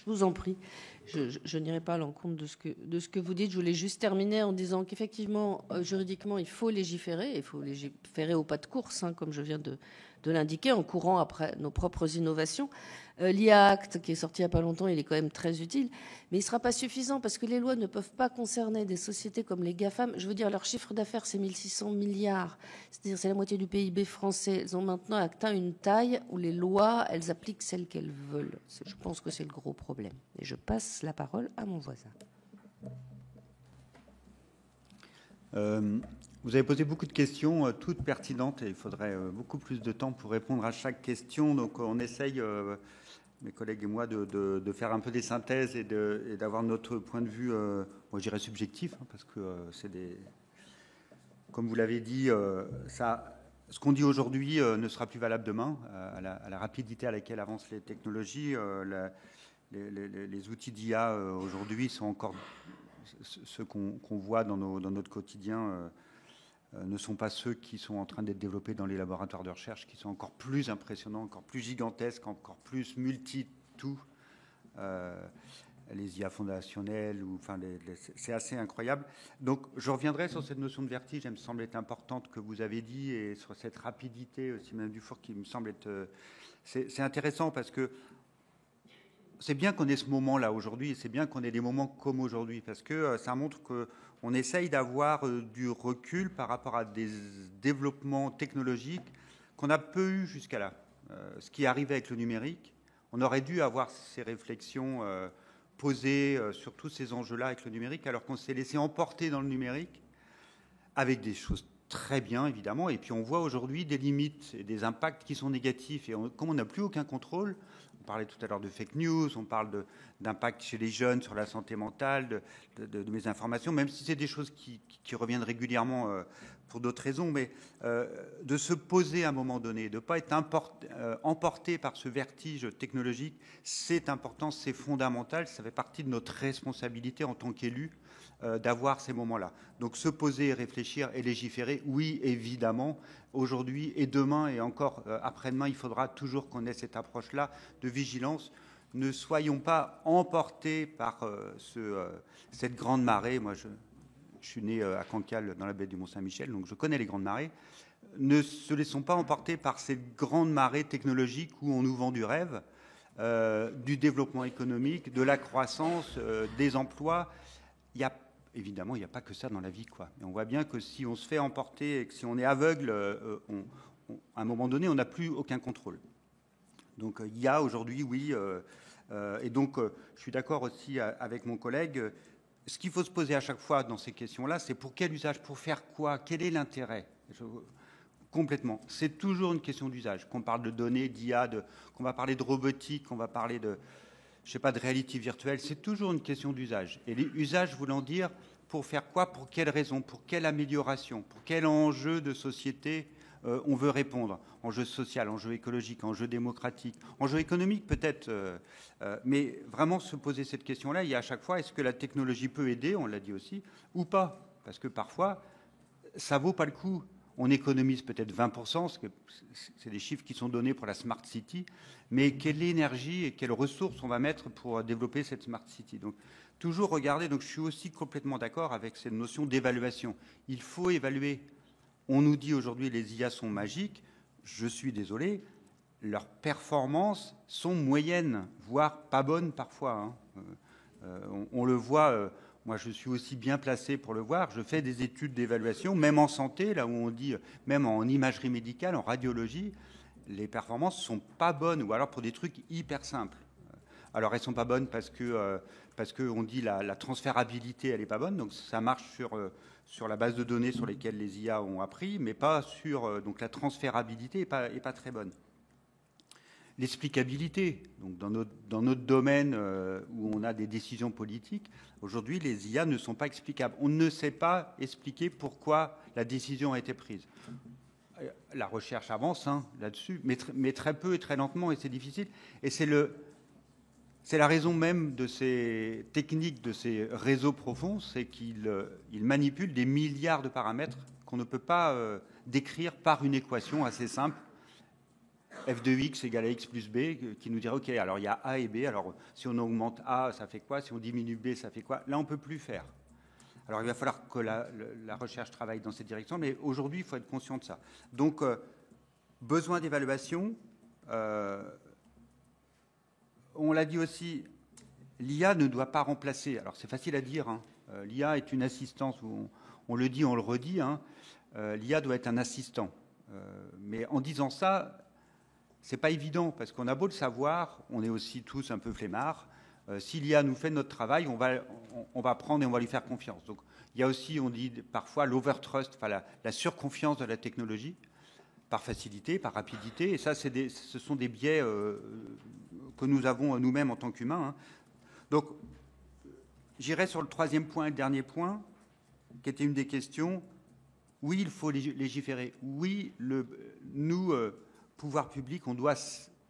vous en prie. Je n'irai pas à l'encontre de ce que vous dites. Je voulais juste terminer en disant qu'effectivement, juridiquement, il faut légiférer. Il faut légiférer au pas de course, comme je viens de l'indiquer, en courant après nos propres innovations. L'IA Act, qui est sorti il n'y a pas longtemps, il est quand même très utile, mais il ne sera pas suffisant parce que les lois ne peuvent pas concerner des sociétés comme les GAFAM. Je veux dire, leur chiffre d'affaires, c'est 1600 milliards, c'est-à-dire c'est la moitié du PIB français. Elles ont maintenant atteint une taille où les lois, elles appliquent celles qu'elles veulent. Je pense que c'est le gros problème. Et je passe la parole à mon voisin. Vous avez posé beaucoup de questions, toutes pertinentes, et il faudrait beaucoup plus de temps pour répondre à chaque question. Donc on essaye, mes collègues et moi, de faire un peu des synthèses et d'avoir notre point de vue, moi je dirais subjectif, parce que c'est des... Comme vous l'avez dit, ce qu'on dit aujourd'hui ne sera plus valable demain, à la rapidité à laquelle avancent les technologies. Les outils d'IA aujourd'hui sont encore ceux qu'on voit dans notre quotidien. Ne sont pas ceux qui sont en train d'être développés dans les laboratoires de recherche, qui sont encore plus impressionnants, encore plus gigantesques, encore plus multi-tout. Les IA fondationnelles, c'est assez incroyable. Donc, je reviendrai sur cette notion de vertige, elle me semble être importante, que vous avez dit, et sur cette rapidité aussi, Mme Dufour, qui me semble être... C'est intéressant parce que c'est bien qu'on ait ce moment-là aujourd'hui, et c'est bien qu'on ait des moments comme aujourd'hui, parce que ça montre qu'on essaye d'avoir du recul par rapport à des développements technologiques qu'on a peu eu jusqu'à là. Ce qui arrivait avec le numérique, on aurait dû avoir ces réflexions posées sur tous ces enjeux-là avec le numérique, alors qu'on s'est laissé emporter dans le numérique, avec des choses très bien, évidemment, et puis on voit aujourd'hui des limites et des impacts qui sont négatifs, et comme on n'a plus aucun contrôle, on parlait tout à l'heure de fake news, on parle d'impact chez les jeunes sur la santé mentale, de mésinformation, même si c'est des choses qui reviennent régulièrement pour d'autres raisons, mais de se poser à un moment donné, de ne pas être emporté par ce vertige technologique, c'est important, c'est fondamental, ça fait partie de notre responsabilité en tant qu'élu d'avoir ces moments-là. Donc se poser, réfléchir et légiférer, oui, évidemment, aujourd'hui et demain et encore après-demain, il faudra toujours qu'on ait cette approche-là de vigilance. Ne soyons pas emportés par cette grande marée. Moi, je suis né à Cancale, dans la baie du Mont-Saint-Michel, donc je connais les grandes marées. Ne se laissons pas emporter par cette grande marée technologique où on nous vend du rêve, du développement économique, de la croissance, des emplois. Évidemment, il n'y a pas que ça dans la vie, quoi. Et on voit bien que si on se fait emporter et que si on est aveugle, à un moment donné, on n'a plus aucun contrôle. Donc, il y a aujourd'hui, oui, et donc, je suis d'accord aussi avec mon collègue. Ce qu'il faut se poser à chaque fois dans ces questions-là, c'est pour quel usage, pour faire quoi, quel est l'intérêt ? Complètement. C'est toujours une question d'usage. Qu'on parle de données, d'IA, qu'on va parler de robotique, qu'on va parler de... je ne sais pas, de réalité virtuelle, c'est toujours une question d'usage. Et les usages voulant dire pour faire quoi, pour quelles raisons, pour quelle amélioration, pour quel enjeu de société on veut répondre. Enjeu social, enjeu écologique, enjeu démocratique, enjeu économique peut-être. Mais vraiment se poser cette question-là, il y a à chaque fois, est-ce que la technologie peut aider, on l'a dit aussi, ou pas ? Parce que parfois, ça ne vaut pas le coup. On économise peut-être 20%, parce que c'est des chiffres qui sont donnés pour la Smart City, mais quelle énergie et quelles ressources on va mettre pour développer cette Smart City. Donc, toujours regarder, donc je suis aussi complètement d'accord avec cette notion d'évaluation. Il faut évaluer. On nous dit aujourd'hui les IA sont magiques. Je suis désolé, leurs performances sont moyennes, voire pas bonnes parfois. On le voit... moi, je suis aussi bien placé pour le voir. Je fais des études d'évaluation, même en santé, là où on dit, même en imagerie médicale, en radiologie, les performances ne sont pas bonnes, ou alors pour des trucs hyper simples. Alors, elles ne sont pas bonnes parce qu'on dit la transférabilité, elle n'est pas bonne, donc ça marche sur la base de données sur lesquelles les IA ont appris, mais pas sur... donc la transférabilité n'est pas très bonne. L'explicabilité, donc dans notre domaine où on a des décisions politiques, aujourd'hui, les IA ne sont pas explicables. On ne sait pas expliquer pourquoi la décision a été prise. la recherche avance là-dessus, mais très peu et très lentement, et c'est difficile. Et c'est la raison même de ces techniques, de ces réseaux profonds, c'est qu'ils manipulent des milliards de paramètres qu'on ne peut pas décrire par une équation assez simple. F de x égale à x plus b, qui nous dirait, OK, alors il y a A et B, alors si on augmente A, ça fait quoi? Si on diminue B, ça fait quoi? Là, on ne peut plus faire. Alors, il va falloir que la recherche travaille dans cette direction, mais aujourd'hui, il faut être conscient de ça. Donc, besoin d'évaluation. On l'a dit aussi, l'IA ne doit pas remplacer. Alors, c'est facile à dire. L'IA est une assistance. On le dit, on le redit. L'IA doit être un assistant. Mais en disant ça, c'est pas évident, parce qu'on a beau le savoir, on est aussi tous un peu flemmards. Si l'IA nous fait notre travail, on va prendre et on va lui faire confiance. Donc, il y a aussi, on dit parfois, l'overtrust, enfin la surconfiance de la technologie, par facilité, par rapidité. Et ça, ce sont des biais que nous avons nous-mêmes en tant qu'humains. Donc, j'irai sur le troisième point et le dernier point, qui était une des questions. Oui, il faut légiférer. Oui, nous, pouvoir public, on doit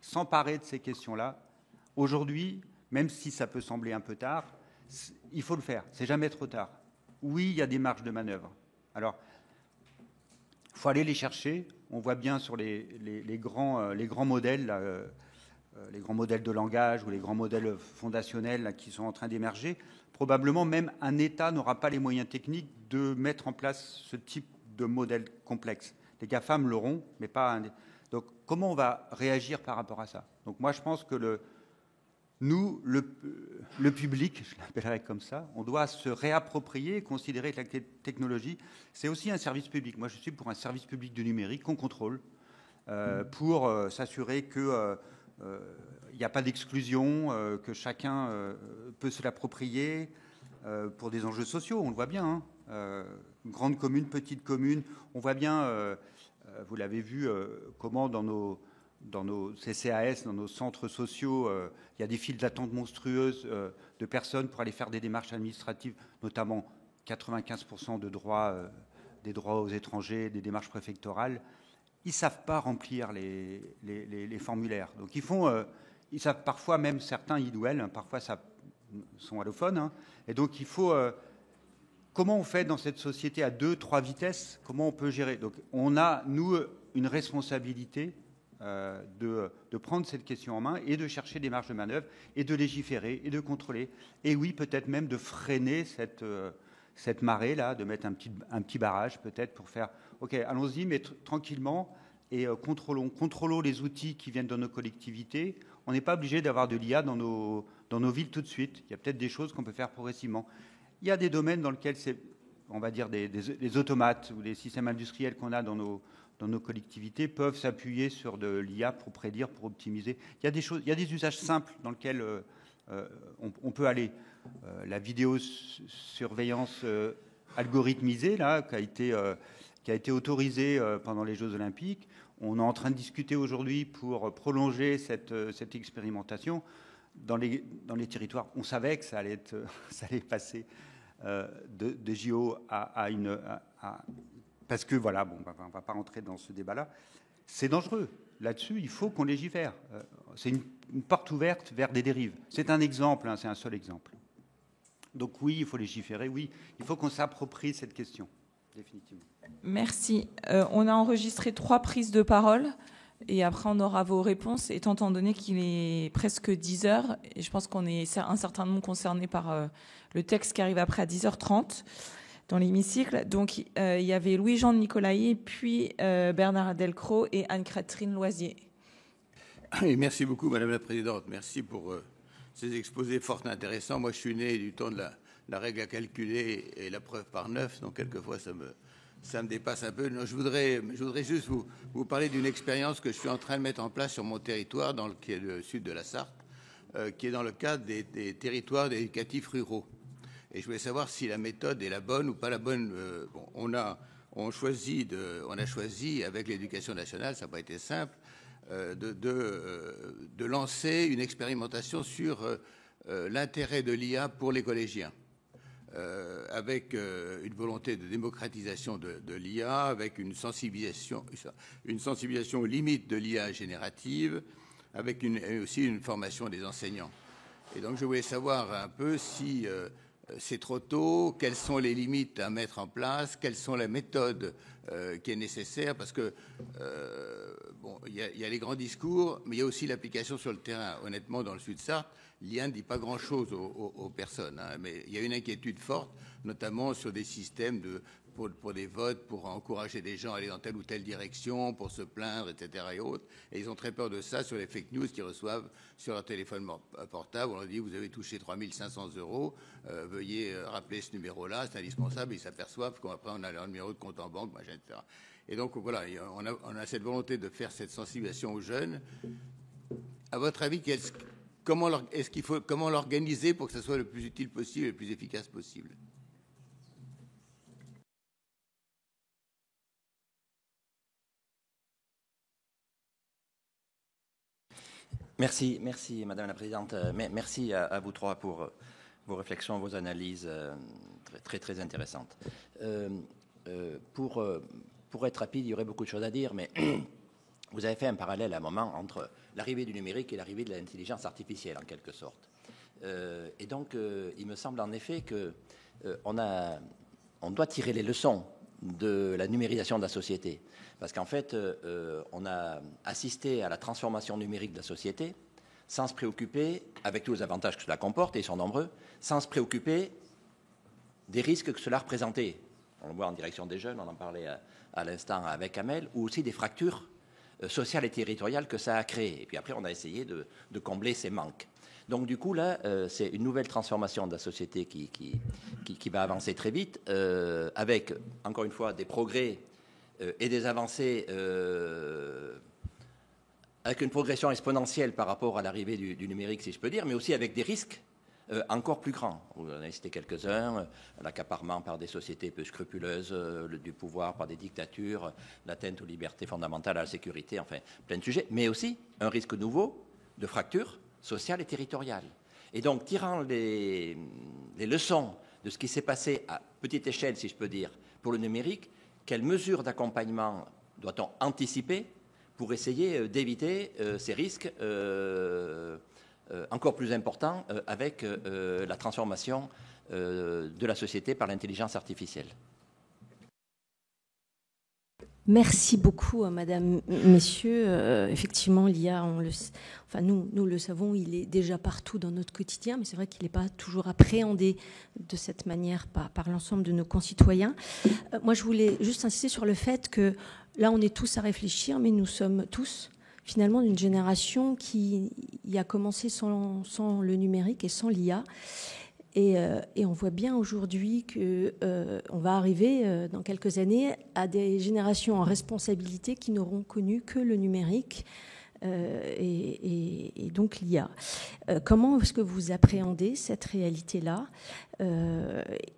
s'emparer de ces questions-là. Aujourd'hui, même si ça peut sembler un peu tard, il faut le faire. C'est jamais trop tard. Oui, il y a des marges de manœuvre. Alors, il faut aller les chercher. On voit bien sur les grands modèles, là, les grands modèles de langage ou les grands modèles fondationnels là, qui sont en train d'émerger. Probablement, même un État n'aura pas les moyens techniques de mettre en place ce type de modèle complexe. Les GAFAM l'auront, mais pas un... Donc, comment on va réagir par rapport à ça? Donc, moi, je pense que nous, le public, je l'appellerais comme ça, on doit se réapproprier et considérer que la technologie, c'est aussi un service public. Moi, je suis pour un service public du numérique qu'on contrôle pour s'assurer qu'il n'y a pas d'exclusion, que chacun peut se l'approprier pour des enjeux sociaux. On le voit bien. Grande commune, petite commune. On voit bien, vous l'avez vu, comment dans nos CCAS, dans nos centres sociaux, il y a des files d'attente monstrueuses de personnes pour aller faire des démarches administratives, notamment 95% des droits aux étrangers, des démarches préfectorales. Ils ne savent pas remplir les formulaires. Donc ils savent parfois, même certains IDOEL, parfois ça sont allophones. Et donc il faut... comment on fait dans cette société à 2-3 vitesses? Comment on peut gérer? Donc on a, nous, une responsabilité de prendre cette question en main et de chercher des marges de manœuvre et de légiférer et de contrôler. Et oui, peut-être même de freiner cette marée-là, de mettre un petit barrage peut-être pour faire « Ok, allons-y, mais tranquillement et contrôlons les outils qui viennent dans nos collectivités. On n'est pas obligé d'avoir de l'IA dans nos villes tout de suite. Il y a peut-être des choses qu'on peut faire progressivement. Il y a des domaines dans lesquels c'est, on va dire, des automates ou des systèmes industriels qu'on a dans nos collectivités peuvent s'appuyer sur de l'IA pour prédire, pour optimiser. Il y a des usages simples dans lesquels on peut aller. La vidéosurveillance algorithmisée, là, qui a été autorisée pendant les Jeux Olympiques. On est en train de discuter aujourd'hui pour prolonger cette expérimentation dans les territoires. On savait que ça allait passer de JO à parce que, voilà, bon, on ne va pas rentrer dans ce débat-là. C'est dangereux. Là-dessus, il faut qu'on légifère. C'est une porte ouverte vers des dérives. C'est un exemple, c'est un seul exemple. Donc oui, il faut légiférer, oui. Il faut qu'on s'approprie cette question, définitivement. Merci. On a enregistré 3 prises de parole et après on aura vos réponses, étant donné qu'il est presque 10 heures et je pense qu'on est un certain nombre concernés par le texte qui arrive après à 10h30 dans l'hémicycle. Donc il y avait Louis-Jean de Nicolaï, puis Bernard Delcros et Anne-Catherine Loisier. Et merci beaucoup, Madame la Présidente. Merci pour ces exposés fort intéressants. Moi, je suis né du temps de la règle à calculer et la preuve par 9, donc quelquefois ça me dépasse un peu. Non, je voudrais juste vous parler d'une expérience que je suis en train de mettre en place sur mon territoire, qui est le sud de la Sarthe, qui est dans le cadre des territoires éducatifs ruraux. Et je voulais savoir si la méthode est la bonne ou pas la bonne. On a choisi avec l'éducation nationale, ça n'a pas été simple, de lancer une expérimentation sur l'intérêt de l'IA pour les collégiens. avec une volonté de démocratisation de l'IA, avec une sensibilisation aux limites de l'IA générative, avec aussi une formation des enseignants. Et donc je voulais savoir un peu si c'est trop tôt, quelles sont les limites à mettre en place, quelles sont les méthodes qui est nécessaire, parce que bon, il y a les grands discours, mais il y a aussi l'application sur le terrain. Honnêtement, dans le Sud-Sarthe, l'IA ne dit pas grand-chose aux personnes, hein, mais il y a une inquiétude forte, notamment sur des systèmes pour des votes, pour encourager des gens à aller dans telle ou telle direction, pour se plaindre, etc. et autres. Et ils ont très peur de ça sur les fake news qu'ils reçoivent sur leur téléphone portable. On leur dit, vous avez touché 3 500 €, veuillez rappeler ce numéro-là, c'est indispensable. Ils s'aperçoivent qu'après, on a leur numéro de compte en banque, machin, etc. Et donc, voilà, on a cette volonté de faire cette sensibilisation aux jeunes. À votre avis, comment l'organiser pour que ce soit le plus utile possible et le plus efficace possible ? Merci Madame la Présidente. Merci à vous trois pour vos réflexions, vos analyses très intéressantes. Pour être rapide, il y aurait beaucoup de choses à dire, mais vous avez fait un parallèle à un moment entre l'arrivée du numérique et l'arrivée de l'intelligence artificielle, en quelque sorte. Et donc, il me semble en effet qu'on doit tirer les leçons de la numérisation de la société. Parce qu'en fait, on a assisté à la transformation numérique de la société sans se préoccuper, avec tous les avantages que cela comporte, et ils sont nombreux, sans se préoccuper des risques que cela représentait. On le voit en direction des jeunes, on en parlait à l'instant avec Amel, ou aussi des fractures sociales et territoriales que ça a créées. Et puis après, on a essayé de combler ces manques. Donc du coup, là, c'est une nouvelle transformation de la société qui va avancer très vite, avec, encore une fois, des progrès et des avancées avec une progression exponentielle par rapport à l'arrivée du numérique, si je peux dire, mais aussi avec des risques encore plus grands. Vous en avez cité quelques-uns, l'accaparement par des sociétés peu scrupuleuses du pouvoir, par des dictatures, l'atteinte aux libertés fondamentales, à la sécurité, enfin, plein de sujets, mais aussi un risque nouveau de fracture sociale et territoriale. Et donc, tirant les leçons de ce qui s'est passé à petite échelle, si je peux dire, pour le numérique, quelles mesures d'accompagnement doit-on anticiper pour essayer d'éviter ces risques encore plus importants avec la transformation de la société par l'intelligence artificielle? Merci beaucoup, Madame, Messieurs. Effectivement, l'IA, nous le savons, il est déjà partout dans notre quotidien, mais c'est vrai qu'il n'est pas toujours appréhendé de cette manière par l'ensemble de nos concitoyens. Moi, je voulais juste insister sur le fait que là, on est tous à réfléchir, mais nous sommes tous finalement d'une génération qui y a commencé sans le numérique et sans l'IA. Et on voit bien aujourd'hui qu'on va arriver dans quelques années à des générations en responsabilité qui n'auront connu que le numérique et donc l'IA. Comment est-ce que vous appréhendez cette réalité-là?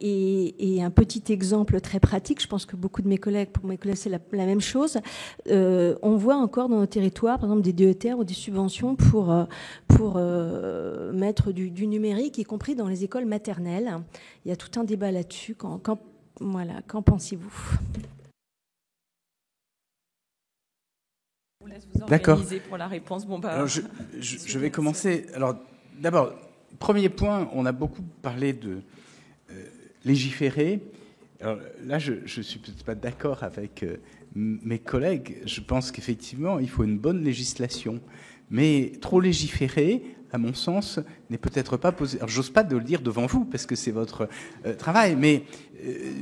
Et un petit exemple très pratique, je pense que pour mes collègues c'est la même chose. On voit encore dans nos territoires, par exemple, des DETR ou des subventions pour mettre du numérique, y compris dans les écoles maternelles. Il y a tout un débat là-dessus. Qu'en pensez-vous? On laisse vous organiser pour la réponse. Bon, Alors je vais commencer. Alors d'abord, premier point, on a beaucoup parlé de légiférer. Alors là, je ne suis peut-être pas d'accord avec mes collègues. Je pense qu'effectivement, il faut une bonne législation. Mais trop légiférer, à mon sens, n'est peut-être pas posé. Alors, j'ose pas de le dire devant vous, parce que c'est votre travail, mais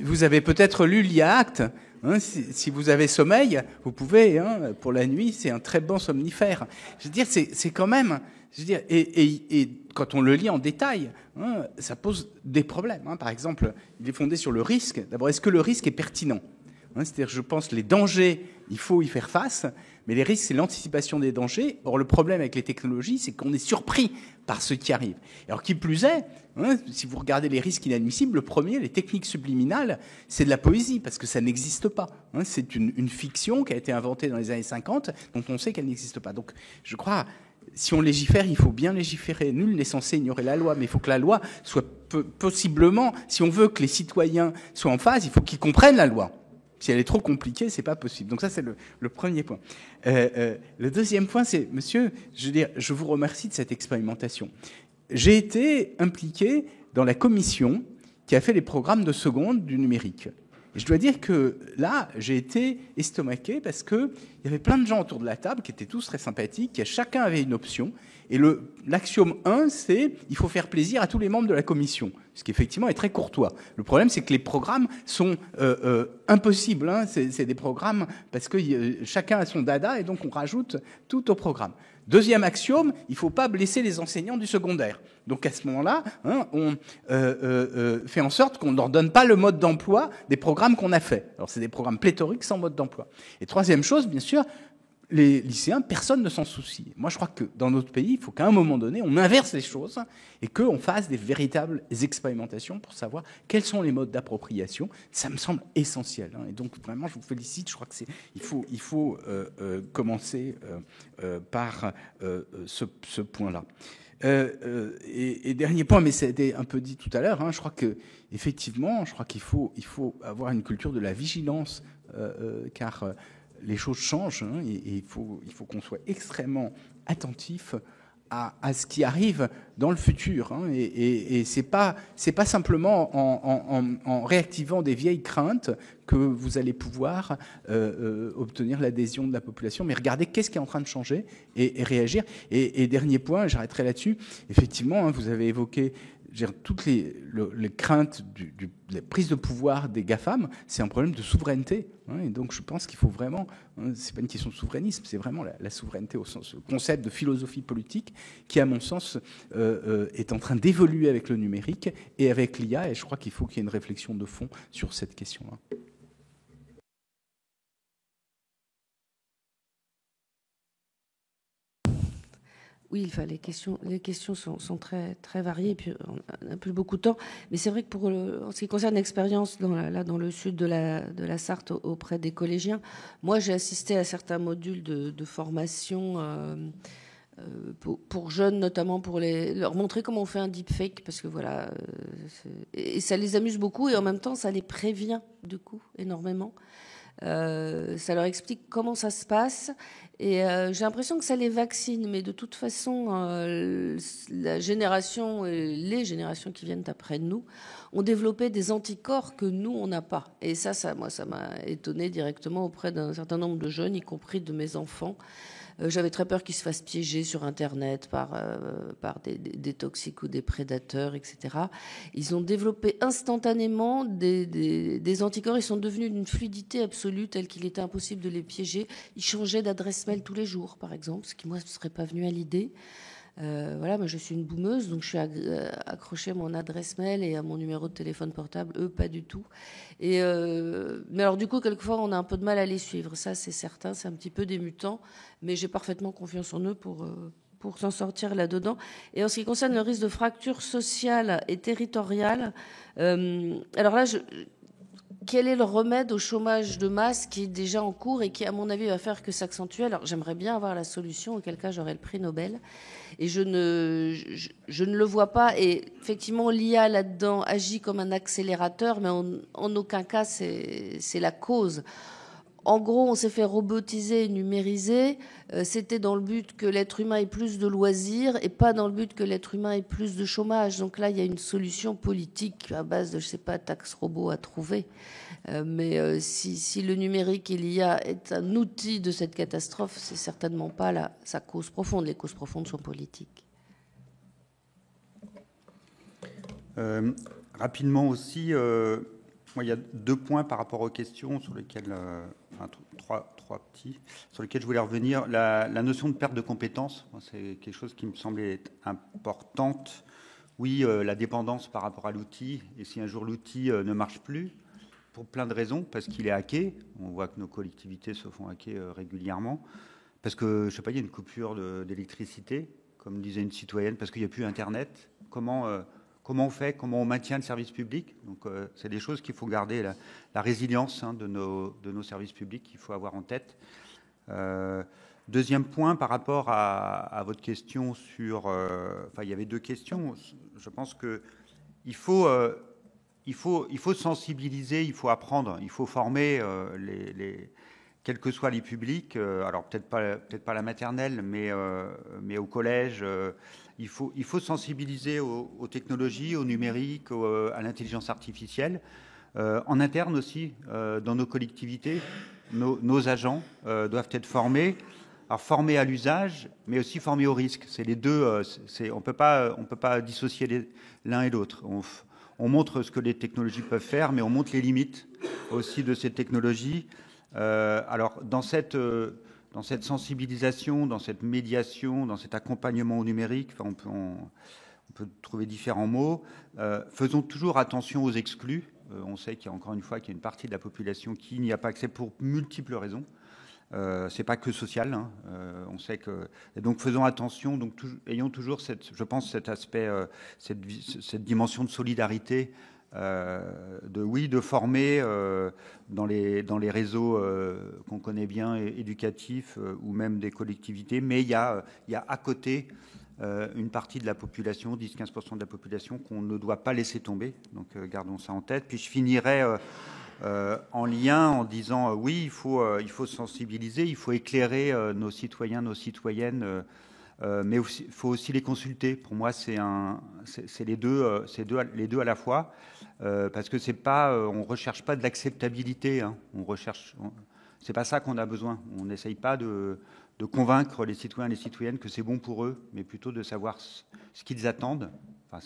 vous avez peut-être lu l'IA Act. Hein, si vous avez sommeil, vous pouvez, pour la nuit, c'est un très bon somnifère. Je veux dire, c'est quand même... Je veux dire, et quand on le lit en détail, ça pose des problèmes. Par exemple, il est fondé sur le risque. D'abord, est-ce que le risque est pertinent? C'est-à-dire, je pense, les dangers, il faut y faire face, mais les risques, c'est l'anticipation des dangers. Or, le problème avec les technologies, c'est qu'on est surpris par ce qui arrive. Alors, qui plus est, si vous regardez les risques inadmissibles, le premier, les techniques subliminales, c'est de la poésie, parce que ça n'existe pas. C'est une fiction qui a été inventée dans les années 50, dont on sait qu'elle n'existe pas. Donc, je crois... Si on légifère, il faut bien légiférer. Nul n'est censé ignorer la loi, mais il faut que la loi soit possiblement, si on veut que les citoyens soient en phase, il faut qu'ils comprennent la loi. Si elle est trop compliquée, c'est pas possible. Donc ça, c'est le premier point. Le deuxième point, c'est, monsieur, je vous remercie de cette expérimentation. J'ai été impliqué dans la commission qui a fait les programmes de seconde du numérique. Et je dois dire que là, j'ai été estomaqué parce qu'il y avait plein de gens autour de la table qui étaient tous très sympathiques, qui chacun avait une option. Et l'axiome 1, c'est il faut faire plaisir à tous les membres de la commission, ce qui effectivement est très courtois. Le problème, c'est que les programmes sont impossibles. Hein. C'est des programmes parce que chacun a son dada et donc on rajoute tout au programme. Deuxième axiome, il ne faut pas blesser les enseignants du secondaire. Donc à ce moment-là, hein, on fait en sorte qu'on ne leur donne pas le mode d'emploi des programmes qu'on a faits. Alors c'est des programmes pléthoriques sans mode d'emploi. Et troisième chose, bien sûr, les lycéens, personne ne s'en soucie. Moi, je crois que dans notre pays, il faut qu'à un moment donné, on inverse les choses et qu'on fasse des véritables expérimentations pour savoir quels sont les modes d'appropriation. Ça me semble essentiel. Hein. Et donc, vraiment, je vous félicite. Je crois qu'il faut commencer par ce point-là. Et dernier point, mais ça a été un peu dit tout à l'heure, hein, je crois qu'effectivement, qu'il faut avoir une culture de la vigilance, car les choses changent, hein, et il faut qu'on soit extrêmement attentif à ce qui arrive dans le futur. Hein, et c'est pas simplement en réactivant des vieilles craintes que vous allez pouvoir obtenir l'adhésion de la population, mais regardez qu'est-ce qui est en train de changer et réagir. Et dernier point, j'arrêterai là-dessus. Effectivement, hein, vous avez évoqué toutes les craintes de la prise de pouvoir des GAFAM, c'est un problème de souveraineté. Hein, et donc je pense qu'il faut vraiment, hein, c'est pas une question de souverainisme, c'est vraiment la souveraineté au sens, le concept de philosophie politique qui, à mon sens, est en train d'évoluer avec le numérique et avec l'IA. Et je crois qu'il faut qu'il y ait une réflexion de fond sur cette question-là. Oui, enfin, les questions sont très, très variées, et puis on n'a plus beaucoup de temps. Mais c'est vrai que en ce qui concerne l'expérience dans le sud de la Sarthe auprès des collégiens, moi j'ai assisté à certains modules de formation pour jeunes, notamment pour leur montrer comment on fait un deepfake, parce que voilà, et ça les amuse beaucoup, et en même temps ça les prévient du coup énormément. Ça leur explique comment ça se passe, et j'ai l'impression que ça les vaccine, mais de toute façon la génération et les générations qui viennent après nous ont développé des anticorps que nous on n'a pas, et ça m'a étonnée directement auprès d'un certain nombre de jeunes, y compris de mes enfants. J'avais très peur qu'ils se fassent piéger sur Internet par des toxiques ou des prédateurs, etc. Ils ont développé instantanément des anticorps. Ils sont devenus d'une fluidité absolue telle qu'il était impossible de les piéger. Ils changeaient d'adresse mail tous les jours, par exemple, ce qui, moi, ne serait pas venu à l'idée. Voilà, moi je suis une boumeuse, donc je suis accrochée à mon adresse mail et à mon numéro de téléphone portable. Eux, pas du tout. Mais alors du coup, quelquefois, on a un peu de mal à les suivre. Ça, c'est certain. C'est un petit peu des mutants, mais j'ai parfaitement confiance en eux pour s'en sortir là-dedans. Et en ce qui concerne le risque de fracture sociale et territoriale, alors là, quel est le remède au chômage de masse qui est déjà en cours et qui, à mon avis, va faire que s'accentuer? Alors, j'aimerais bien avoir la solution, auquel cas j'aurai le prix Nobel. Et je ne le vois pas. Et effectivement, l'IA, là-dedans, agit comme un accélérateur, mais en aucun cas, c'est la cause. En gros, on s'est fait robotiser et numériser. C'était dans le but que l'être humain ait plus de loisirs et pas dans le but que l'être humain ait plus de chômage. Donc là, il y a une solution politique à base de, je sais pas, taxe robot à trouver. Mais si le numérique et l'IA est un outil de cette catastrophe, c'est certainement pas sa cause profonde. Les causes profondes sont politiques. Rapidement aussi, moi, il y a 2 points par rapport aux questions sur lesquelles, enfin, trois petits, sur lesquels je voulais revenir. La notion de perte de compétences, c'est quelque chose qui me semblait importante. Oui, la dépendance par rapport à l'outil, et si un jour l'outil ne marche plus, pour plein de raisons, parce qu'il est hacké, on voit que nos collectivités se font hacker régulièrement, parce que, je sais pas, il y a une coupure d'électricité, comme disait une citoyenne, parce qu'il n'y a plus Internet. Comment on fait, comment on maintient le service public. Donc, c'est des choses qu'il faut garder, la résilience de nos services publics qu'il faut avoir en tête. Deuxième point, par rapport à votre question sur... enfin, il y avait 2 questions. Je pense qu'il il faut sensibiliser, il faut apprendre, il faut former quels que soient les publics. Alors peut-être pas la maternelle, mais au collège. Il faut sensibiliser aux technologies, au numérique, à l'intelligence artificielle. En interne aussi, dans nos collectivités, nos agents doivent être formés. Alors formés à l'usage, mais aussi formés au risque. C'est les deux. On peut pas dissocier l'un et l'autre. On montre ce que les technologies peuvent faire, mais on montre les limites aussi de ces technologies. Alors dans cette sensibilisation, dans cette médiation, dans cet accompagnement au numérique, on peut trouver différents mots. Faisons toujours attention aux exclus. On sait qu'il y a encore une fois qu'il y a une partie de la population qui n'y a pas accès pour multiples raisons. C'est pas que social. Hein. On sait que et donc faisons attention. Donc ayons toujours je pense cet aspect, cette dimension de solidarité, de former dans les réseaux qu'on connaît bien, éducatifs ou même des collectivités. Mais il y a à côté une partie de la population, 10-15% de la population, qu'on ne doit pas laisser tomber. Donc gardons ça en tête. Puis je finirai en lien en disant oui, il faut sensibiliser, il faut éclairer nos citoyens, nos citoyennes, mais il faut aussi les consulter. Pour moi, c'est les deux à la fois, parce que c'est pas, on recherche pas de l'acceptabilité, hein. C'est pas ça qu'on a besoin. On n'essaye pas de convaincre les citoyens et les citoyennes que c'est bon pour eux, mais plutôt de savoir ce qu'ils attendent. Enfin,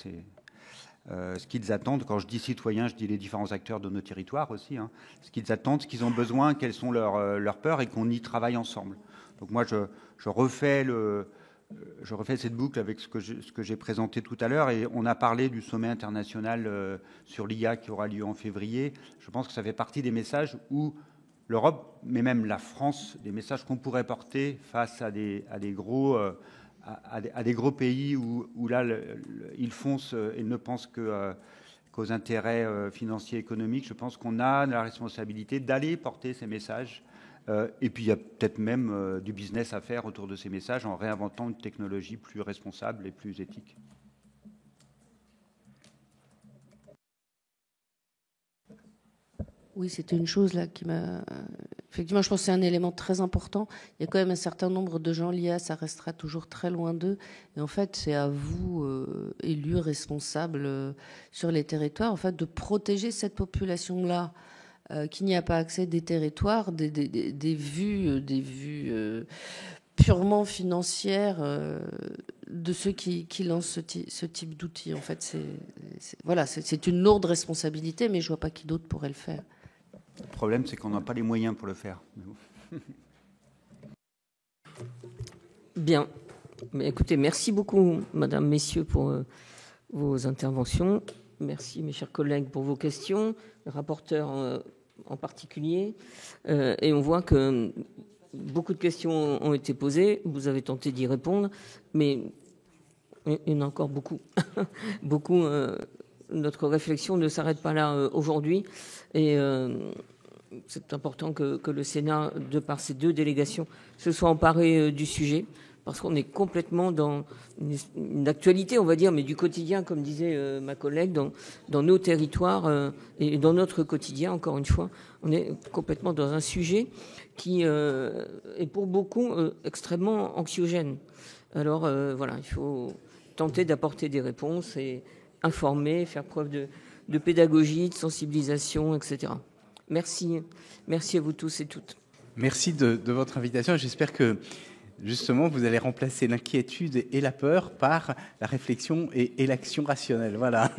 ce qu'ils attendent. Quand je dis citoyens, je dis les différents acteurs de nos territoires aussi. Hein. Ce qu'ils attendent, ce qu'ils ont besoin, quelles sont leurs peurs, et qu'on y travaille ensemble. Donc moi, je refais cette boucle avec ce que j'ai présenté tout à l'heure, et on a parlé du sommet international sur l'IA qui aura lieu en février. Je pense que ça fait partie des messages où l'Europe, mais même la France, des messages qu'on pourrait porter face à des gros pays où là, ils foncent et ne pensent qu'aux intérêts financiers et économiques. Je pense qu'on a la responsabilité d'aller porter ces messages. Et puis, il y a peut-être même du business à faire autour de ces messages en réinventant une technologie plus responsable et plus éthique. Oui, c'était une chose là qui m'a... Effectivement, je pense que c'est un élément très important. Il y a quand même un certain nombre de gens, l'IA, ça restera toujours très loin d'eux. Et en fait, c'est à vous, élus, responsables sur les territoires, en fait, de protéger cette population-là, qui n'y a pas accès des territoires, des vues purement financières de ceux qui lancent ce type d'outils. En fait, c'est une lourde responsabilité, mais je vois pas qui d'autre pourrait le faire. Le problème, c'est qu'on n'a pas les moyens pour le faire. Bien. Mais écoutez, merci beaucoup, Madame, Messieurs, pour vos interventions. Merci, mes chers collègues, pour vos questions, le rapporteur en particulier. Et on voit que beaucoup de questions ont été posées. Vous avez tenté d'y répondre, mais il y en a encore beaucoup. Beaucoup. Notre réflexion ne s'arrête pas là aujourd'hui. Et c'est important que le Sénat, de par ces deux délégations, se soit emparé du sujet, parce qu'on est complètement dans une actualité, on va dire, mais du quotidien, comme disait ma collègue, dans nos territoires et dans notre quotidien, encore une fois. On est complètement dans un sujet qui est pour beaucoup extrêmement anxiogène. Alors voilà, il faut tenter d'apporter des réponses et informer, faire preuve de pédagogie, de sensibilisation, etc. Merci. Merci à vous tous et toutes. Merci de votre invitation. J'espère que, justement, vous allez remplacer l'inquiétude et la peur par la réflexion et l'action rationnelle. Voilà.